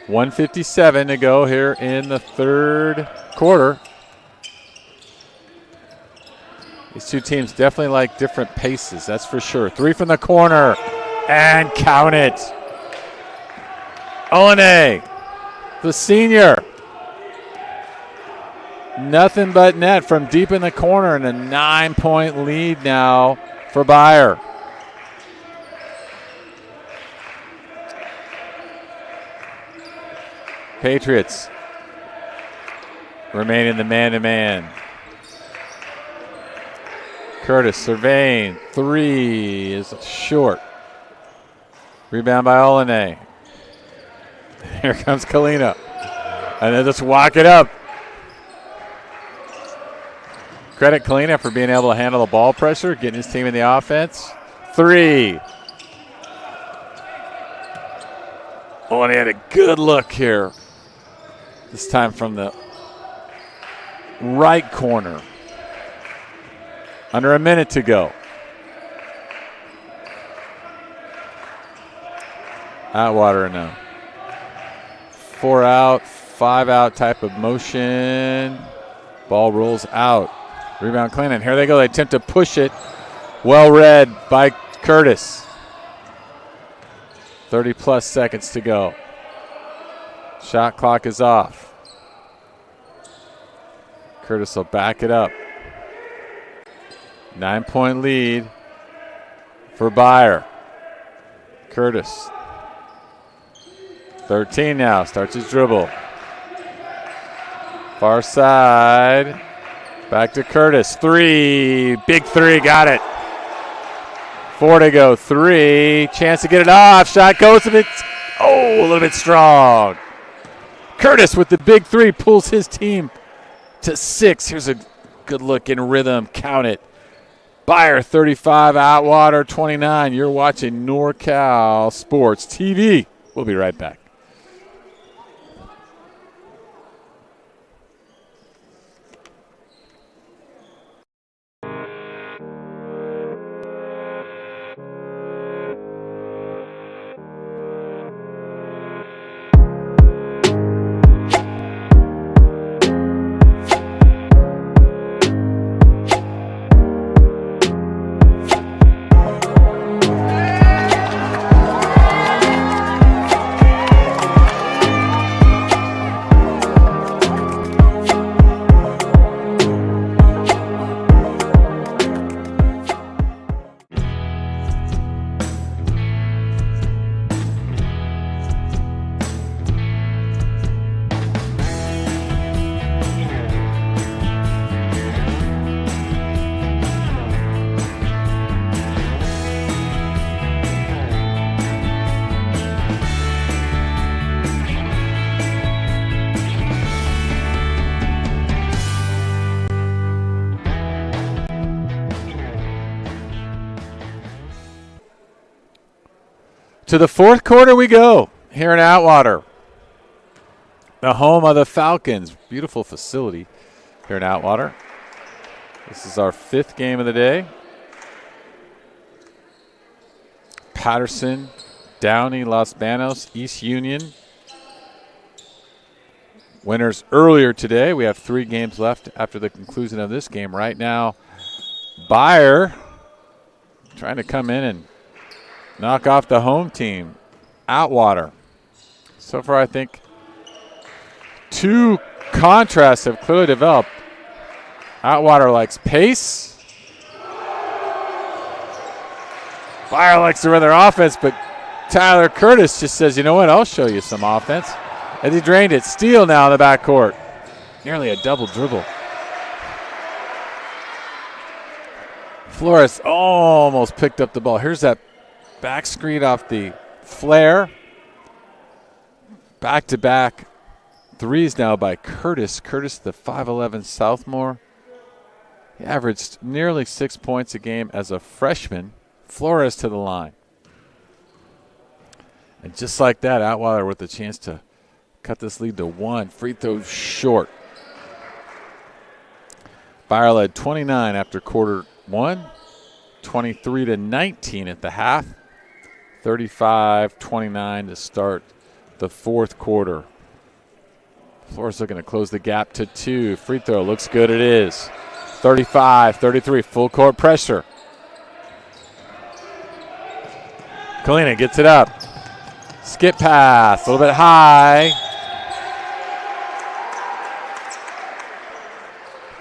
1:57 to go here in the third quarter. These two teams definitely like different paces, that's for sure. Three from the corner, and count it. Olene, the senior. Nothing but net from deep in the corner, and a 9-point lead now for Beyer. Patriots remain in the man-to-man. Curtis surveying. Three is short. Rebound by Olene. Here comes Kalina. And they just walk it up. Credit Kalina for being able to handle the ball pressure, getting his team in the offense. Three. Olene had a good look here. This time from the right corner. Under a minute to go. Atwater in a 4 out, 5 out type of motion. Ball rolls out. Rebound Clinton. Here they go. They attempt to push it. Well read by Curtis. 30-plus seconds to go. Shot clock is off. Curtis will back it up. 9-point lead for Beyer. Curtis. 13 now. Starts his dribble. Far side. Back to Curtis. Three. Big three. Got it. 4 to go. Three. Chance to get it off. Shot goes a bit. Oh, a little bit strong. Curtis with the big three pulls his team to 6. Here's a good look in rhythm. Count it. Beyer 35, Atwater 29. You're watching NorCal Sports TV. We'll be right back. To the fourth quarter we go here in Atwater, the home of the Falcons. Beautiful facility here in Atwater. This is our 5th game of the day. Patterson, Downey, Los Banos, East Union. winners earlier today. We have 3 games left after the conclusion of this game. Right now, Beyer trying to come in and knock off the home team, Atwater. So far, I think 2 contrasts have clearly developed. Atwater likes pace. Beyer likes to run their offense, but Tyler Curtis just says, you know what, I'll show you some offense. As he drained it. Steal now in the backcourt. Nearly a double dribble. Flores almost picked up the ball. Here's that back screen off the flare. Back-to-back threes now by Curtis. Curtis, the 5'11 sophomore. He averaged nearly 6 points a game as a freshman. Flores to the line. And just like that, Atwater with a chance to cut this lead to 1. Free throw short. Beyer led 29 after quarter 1. 23-19 at the half. 35-29 to start the 4th quarter. Flores looking to close the gap to 2. Free throw looks good. It is. 35-33. Full court pressure. Kalina gets it up. Skip pass. A little bit high.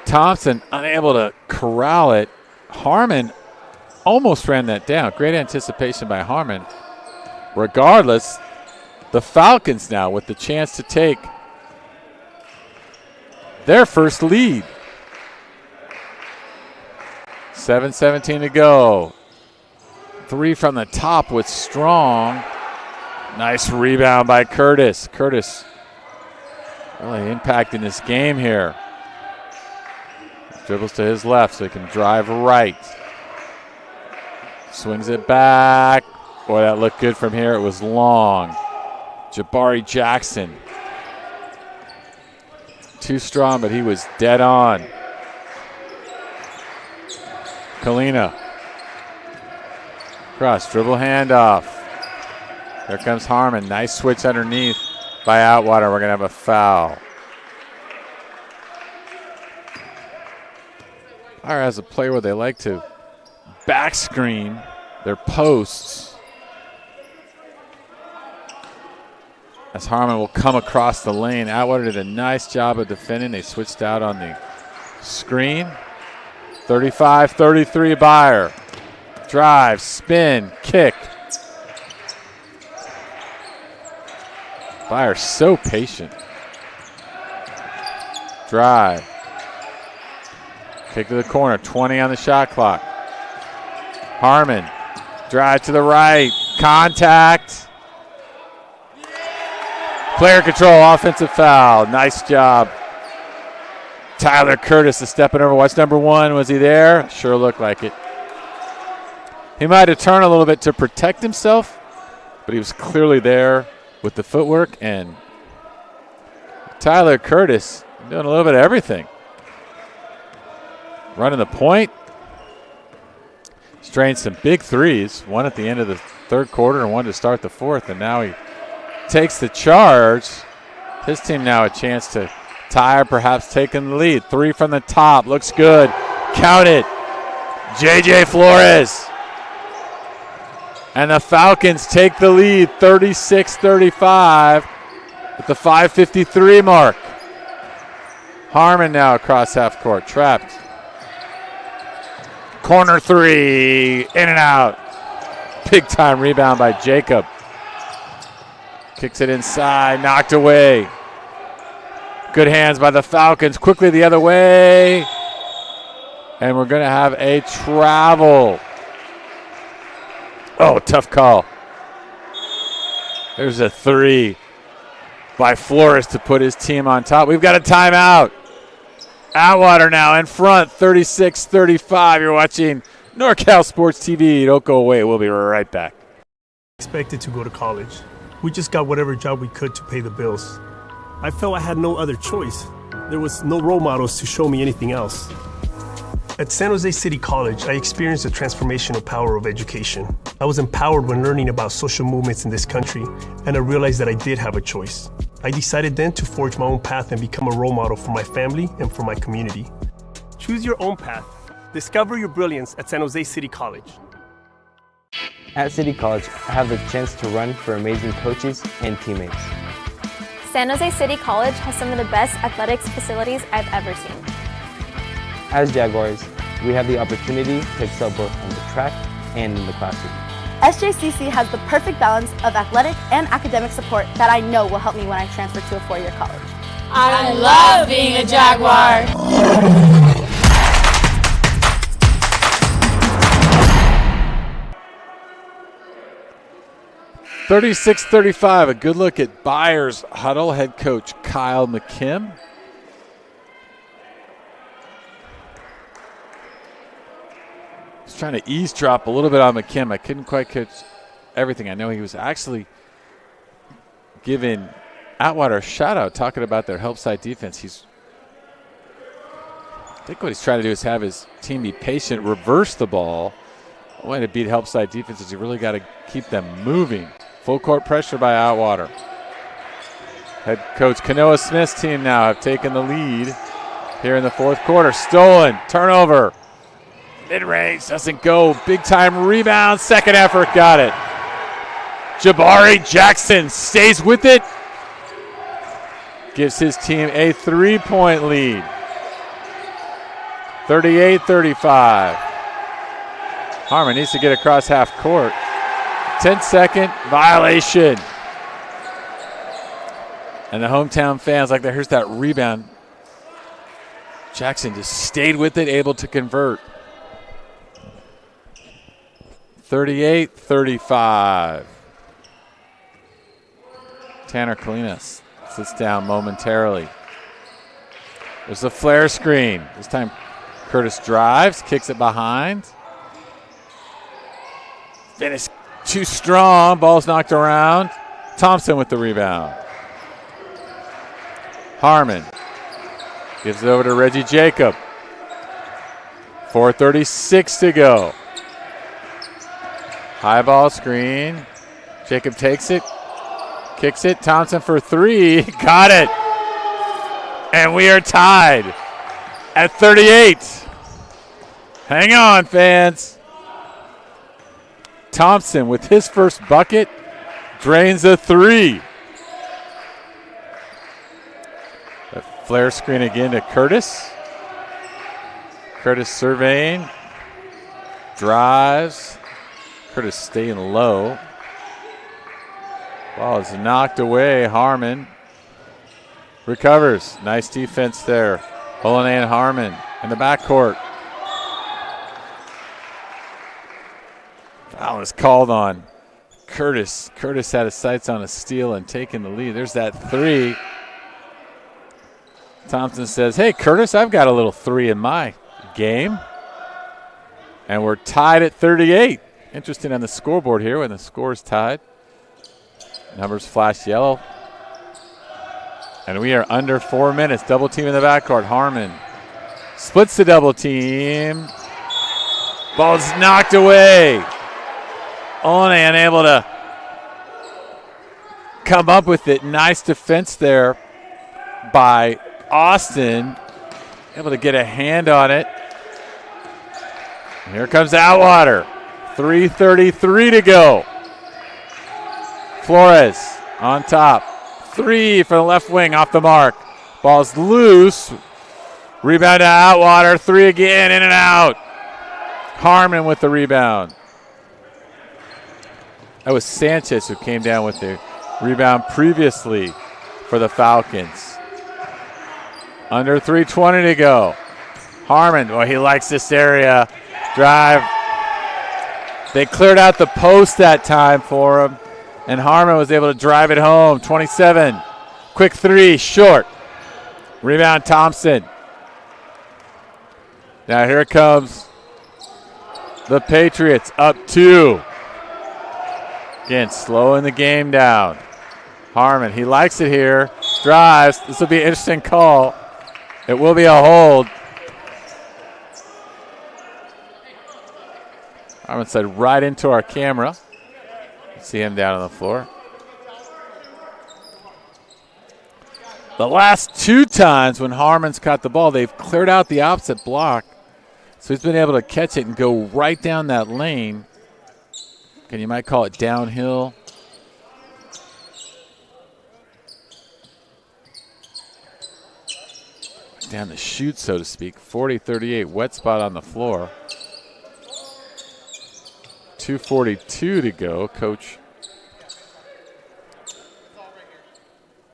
Thompson unable to corral it. Harmon almost ran that down. Great anticipation by Harmon. Regardless, the Falcons now with the chance to take their first lead. 7:17 to go. 3 from the top with Strong. Nice rebound by Curtis. Curtis really impacting this game here. Dribbles to his left so he can drive right. Swings it back. Boy, that looked good from here. It was long. Jabari Jackson. Too strong, but he was dead on. Kalina. Cross, dribble handoff. Here comes Harmon. Nice switch underneath by Atwater. We're going to have a foul. Beyer has a play where they like to back screen their posts. As Harmon will come across the lane. Atwater did a nice job of defending. They switched out on the screen. 35-33 Beyer. Drive, spin, kick. Beyer so patient. Drive. Kick to the corner, 20 on the shot clock. Harmon, drive to the right, contact. Player control, offensive foul. Nice job. Tyler Curtis is stepping over. Watch number 1. Was he there? Sure looked like it. He might have turned a little bit to protect himself, but he was clearly there with the footwork. And Tyler Curtis doing a little bit of everything. Running the point. Strained some big threes. One at the end of the 3rd quarter and one to start the 4th. And now he takes the charge. His team now a chance to tie or perhaps taking the lead. 3 from the top. Looks good. Count it. J.J. Flores. And the Falcons take the lead 36-35 at the 5:53 mark. Harmon now across half court. Trapped. Corner 3. In and out. Big time rebound by Jacob. Kicks it inside. Knocked away. Good hands by the Falcons. Quickly the other way. And we're going to have a travel. Oh, tough call. There's a 3 by Flores to put his team on top. We've got a timeout. Atwater now in front, 36-35. You're watching NorCal Sports TV. Don't go away. We'll be right back. Expected to go to college. We just got whatever job we could to pay the bills. I felt I had no other choice. There was no role models to show me anything else. At San Jose City College, I experienced the transformational power of education. I was empowered when learning about social movements in this country, and I realized that I did have a choice. I decided then to forge my own path and become a role model for my family and for my community. Choose your own path. Discover your brilliance at San Jose City College. At City College, I have the chance to run for amazing coaches and teammates. San Jose City College has some of the best athletics facilities I've ever seen. As Jaguars, we have the opportunity to excel both on the track and in the classroom. SJCC has the perfect balance of athletic and academic support that I know will help me when I transfer to a four-year college. I love being a Jaguar. 36-35, a good look at Beyer's huddle. Head coach Kyle McKim. He's trying to eavesdrop a little bit on McKim. I couldn't quite catch everything. I know he was actually giving Atwater a shout out talking about their help side defense. I think what he's trying to do is have his team be patient, reverse the ball. The way to beat help side defenses, you really got to keep them moving. Full court pressure by Atwater. Head coach Kanoa Smith's team now have taken the lead here in the fourth quarter. Stolen, turnover. Mid-range doesn't go. Big time rebound, second effort, got it. Jabari Jackson stays with it. Gives his team a 3-point lead. 38-35. Harmon needs to get across half court. 10-second violation. And the hometown fans like that. Here's that rebound. Jackson just stayed with it, able to convert. 38-35. Tanner Kalinas sits down momentarily. There's a flare screen. This time Curtis drives, kicks it behind. Finish too strong. Ball's knocked around. Thompson with the rebound. Harmon gives it over to Reggie Jacob. 4:36 to go. High ball screen. Jacob takes it. Kicks it. Thompson for three. Got it. And we are tied at 38. Hang on, fans. Thompson with his first bucket drains a three. A flare screen again to Curtis. Curtis surveying. Drives. Curtis staying low. Ball is knocked away. Harmon recovers. Nice defense there. Holiday and Harmon in the backcourt. Foul is called on Curtis. Curtis had his sights on a steal and taking the lead. There's that three. Thompson says, hey, Curtis, I've got a little three in my game. And we're tied at 38. Interesting on the scoreboard here when the score is tied. Numbers flash yellow. And we are under 4 minutes. Double team in the backcourt. Harmon splits the double team. Ball's knocked away. Only unable to come up with it. Nice defense there by Austin. Able to get a hand on it. And here comes Atwater. 3:33 to go. Flores on top. Three for the left wing off the mark. Ball's loose. Rebound to Atwater. Three again, in and out. Harmon with the rebound. That was Sanchez who came down with the rebound previously for the Falcons. Under 3:20 to go. Harmon, well, he likes this area. Drive. They cleared out the post that time for him, and Harmon was able to drive it home. 27. Quick three, short. Rebound Thompson. Now here comes the Patriots up two. Again, slowing the game down. Harmon, he likes it here. Drives. This will be an interesting call. It will be a hold. Harmon said right into our camera. See him down on the floor. The last 2 times when Harmon's caught the ball, they've cleared out the opposite block. So he's been able to catch it and go right down that lane. And you might call it downhill. Down the chute, so to speak. 40-38, wet spot on the floor. 2:42 to go. Coach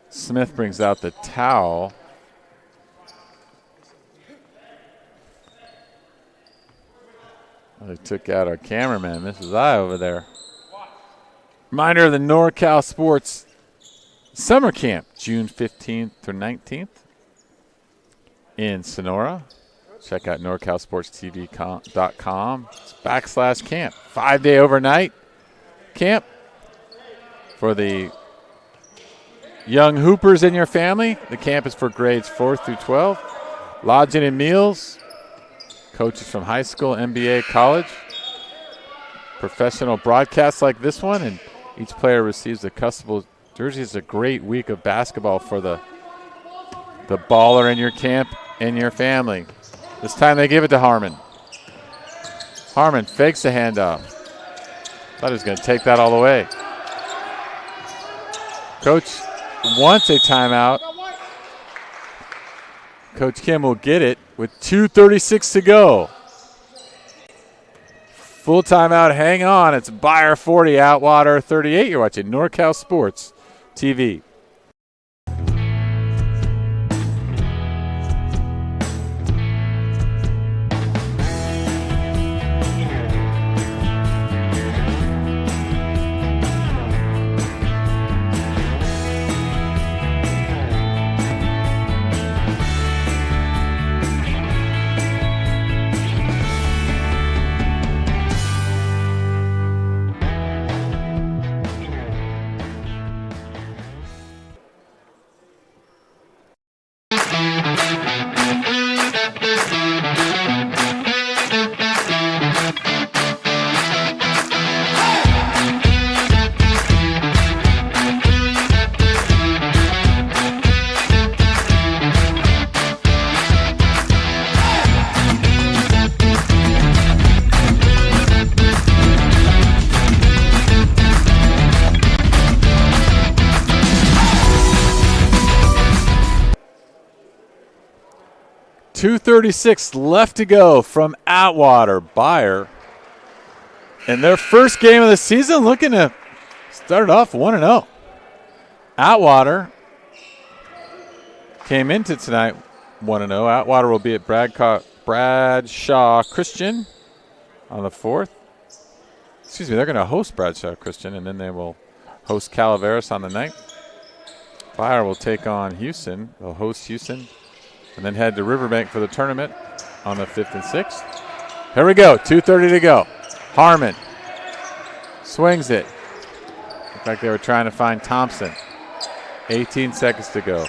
Smith brings out the towel. They took out our cameraman. This is I over there. Reminder of the NorCal Sports Summer Camp, June 15th through 19th in Sonora. Check out NorCalSportsTV.com/camp. 5-day overnight camp for the young hoopers in your family. The camp is for grades 4 through 12. Lodging and meals. Coaches from high school, NBA, college. Professional broadcasts like this one, and each player receives a customable jersey. It's a great week of basketball for the baller in your camp and your family. This time they give it to Harmon. Harmon fakes the handoff. Thought he was going to take that all the way. Coach wants a timeout. Coach Kim will get it with 2:36 to go. Full timeout, hang on. It's Beyer 40, Atwater 38. You're watching NorCal Sports TV. .236 left to go from Atwater. Beyer in their first game of the season looking to start it off 1-0. Atwater came into tonight 1-0. Atwater will be at Bradshaw Christian on the 4th. Excuse me, they're going to host Bradshaw Christian, and then they will host Calaveras on the 9th. Beyer will take on Houston. They'll host Houston and then head to Riverbank for the tournament on the 5th and 6th. Here we go, 2:30 to go. Harmon swings it. Looked like they were trying to find Thompson. 18 seconds to go.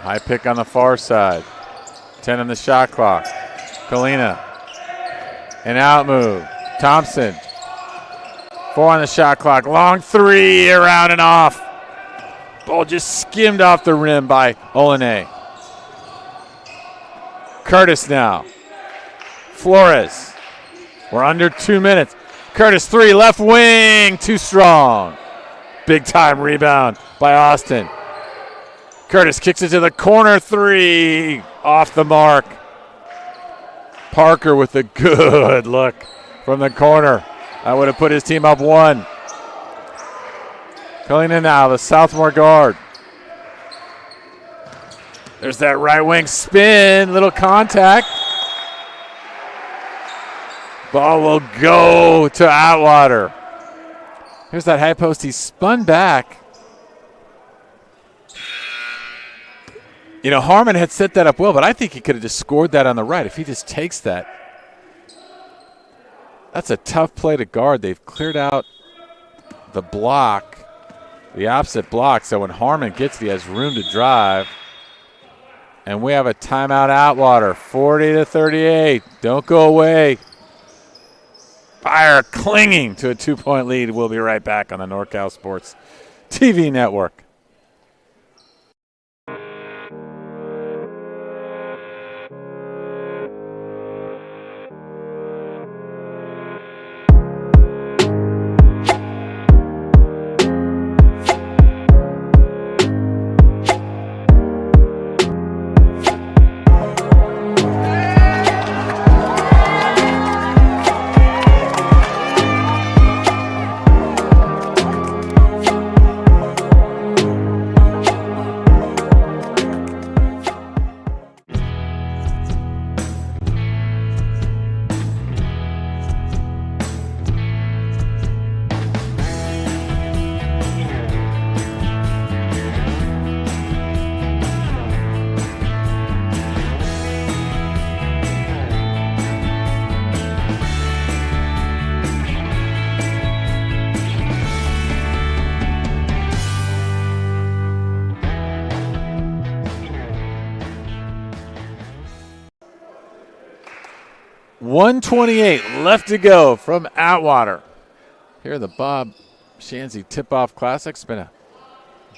High pick on the far side. 10 on the shot clock. Kalina. An out move. Thompson. 4 on the shot clock. Long 3 around and off. Ball just skimmed off the rim by Olene. Curtis now. Flores. We're under 2 minutes. Curtis 3, left wing, too strong. Big time rebound by Austin. Curtis kicks it to the corner 3, off the mark. Parker with a good look from the corner. That would have put his team up 1. Coming in now, the sophomore guard. There's that right wing spin, little contact. Ball will go to Atwater. Here's that high post. He spun back. You know, Harmon had set that up well, but I think he could have just scored that on the right if he just takes that. That's a tough play to guard. They've cleared out the block. The opposite block, so when Harmon gets it, he has room to drive. And we have a timeout Atwater, 40-38. Don't go away. Beyer clinging to a 2-point lead. We'll be right back on the NorCal Sports TV network. 1:28 left to go from Atwater. Here at the Bob Schanze Tip-Off Classic. It's been a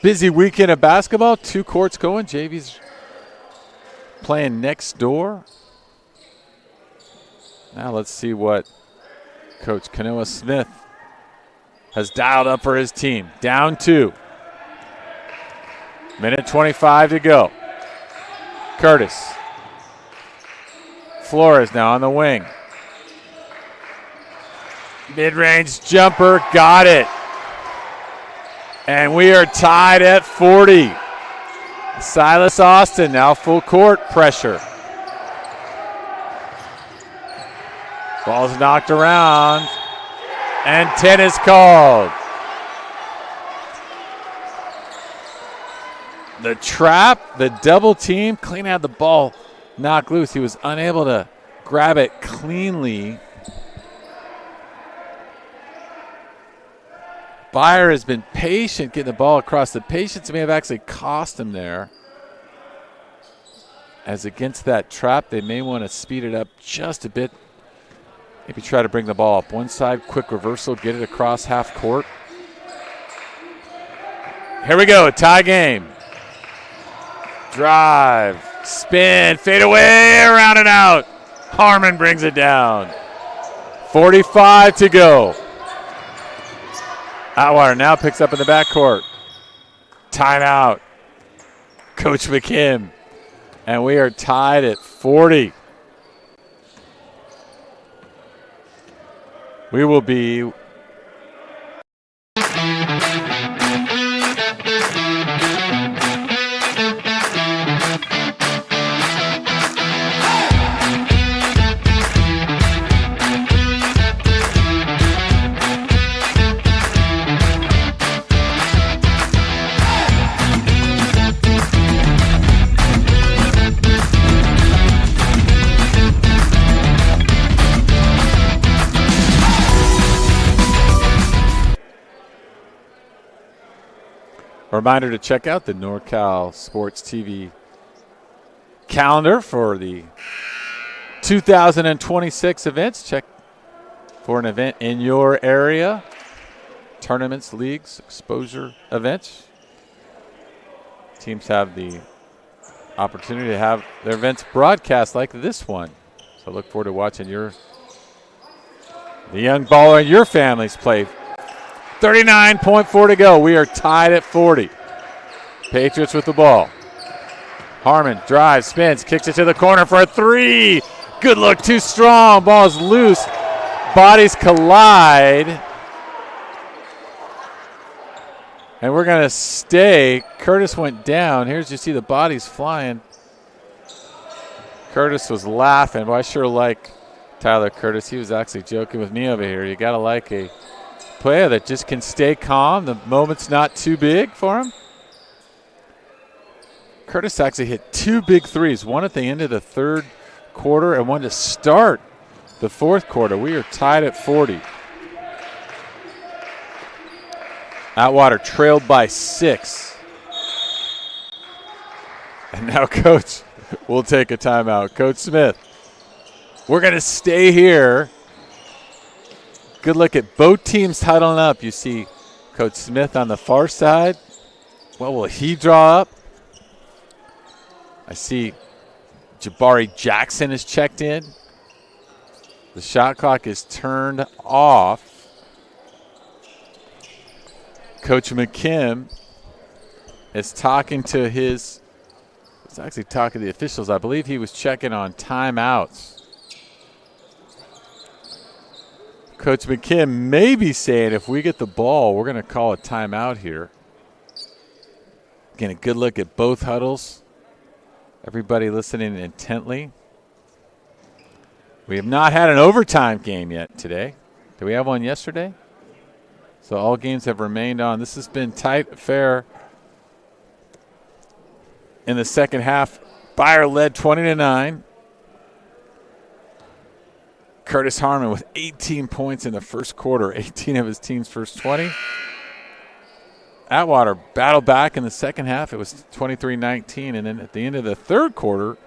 busy weekend of basketball. 2 courts going. JV's playing next door. Now let's see what Coach Kanoa Smith has dialed up for his team. Down 2. Minute 25 to go. Curtis. Flores now on the wing. Mid-range jumper, got it. And we are tied at 40. Silas Austin now full court pressure. Ball's knocked around, and 10 is called. The trap, the double team, clean out the ball, knocked loose. He was unable to grab it cleanly. Beyer has been patient getting the ball across. The patience may have actually cost him there. As against that trap, they may want to speed it up just a bit. Maybe try to bring the ball up one side, quick reversal, get it across half court. Here we go, tie game. Drive, spin, fade away, around and out. Harmon brings it down. 45 to go. Atwater now picks up in the backcourt. Timeout. Coach McKim. And we are tied at 40. We will be a reminder to check out the NorCal Sports TV calendar for the 2026 events. Check for an event in your area. Tournaments, leagues, exposure events. Teams have the opportunity to have their events broadcast like this one. So look forward to watching the young baller and your families play. 39.4 to go. We are tied at 40. Patriots with the ball. Harmon drives, spins, kicks it to the corner for a 3. Good look, too strong. Ball's loose. Bodies collide. And we're going to stay. Curtis went down. Here's you see the bodies flying. Curtis was laughing. But I sure like Tyler Curtis. He was actually joking with me over here. You got to like a player that just can stay calm. The moment's not too big for him. Curtis actually hit 2 big threes, one at the end of the third quarter and one to start the fourth quarter. We are tied at 40. Atwater trailed by 6. And now Coach will take a timeout. Coach Smith, we're going to stay here. Good look at both teams huddling up. You see Coach Smith on the far side. What will he draw up? I see Jabari Jackson is checked in. The shot clock is turned off. Coach McKim is talking to the officials. I believe he was checking on timeouts. Coach McKim may be saying if we get the ball, we're going to call a timeout here. Again, a good look at both huddles. Everybody listening intently. We have not had an overtime game yet today. Did we have one yesterday? So all games have remained on. This has been tight affair in the second half. Beyer led 20-9. Curtis Harmon with 18 points in the first quarter, 18 of his team's first 20. Atwater battled back in the second half. It was 23-19, and then at the end of the third quarter,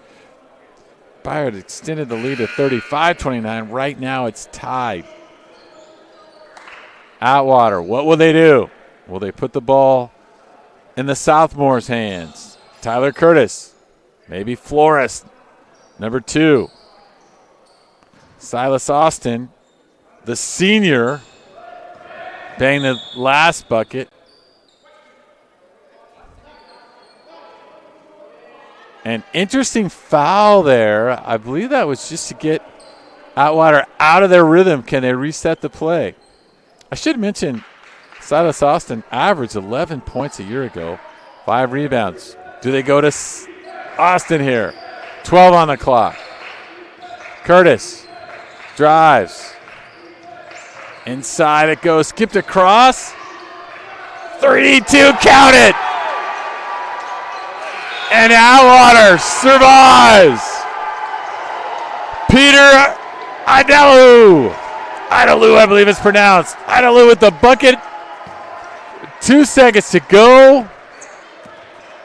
Beyer had extended the lead to 35-29. Right now it's tied. Atwater, what will they do? Will they put the ball in the Southmore's hands? Tyler Curtis, maybe Flores, number 2. Silas Austin, the senior, banged the last bucket. An interesting foul there. I believe that was just to get Atwater out of their rhythm. Can they reset the play? I should mention Silas Austin averaged 11 points a year ago, 5 rebounds. Do they go to Austin here? 12 on the clock. Curtis drives. Inside it goes, skipped across. 32, count it! And Atwater survives. Peter Idalou, I believe it's pronounced. Idalou with the bucket. 2 seconds to go.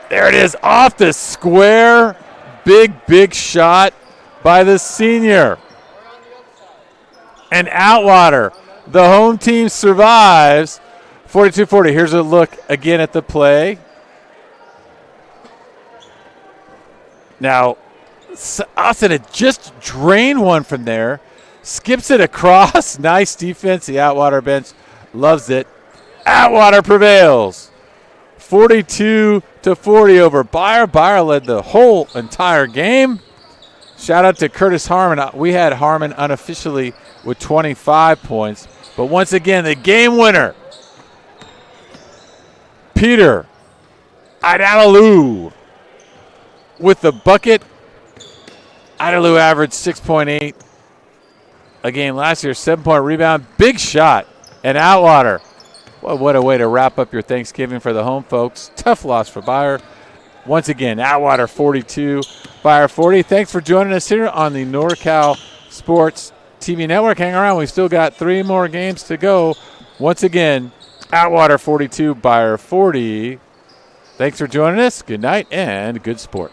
There it is, off the square. Big shot by the senior. And Atwater, the home team, survives. 42-40. Here's a look again at the play. Now, Austin had just drained one from there. Skips it across. Nice defense. The Atwater bench loves it. Atwater prevails. 42-40 over Beyer. Beyer led the whole entire game. Shout out to Curtis Harmon. We had Harmon unofficially with 25 points. But once again, the game winner, Peter Idalou with the bucket. Idalou averaged 6.8 a game last year, 7-point rebound. Big shot. And Atwater, well, what a way to wrap up your Thanksgiving for the home folks. Tough loss for Beyer. Once again, Atwater 42, Beyer 40. Thanks for joining us here on the NorCal Sports TV Network. Hang around. We've still got 3 more games to go. Once again, Atwater 42, Beyer 40. Thanks for joining us. Good night and good sport.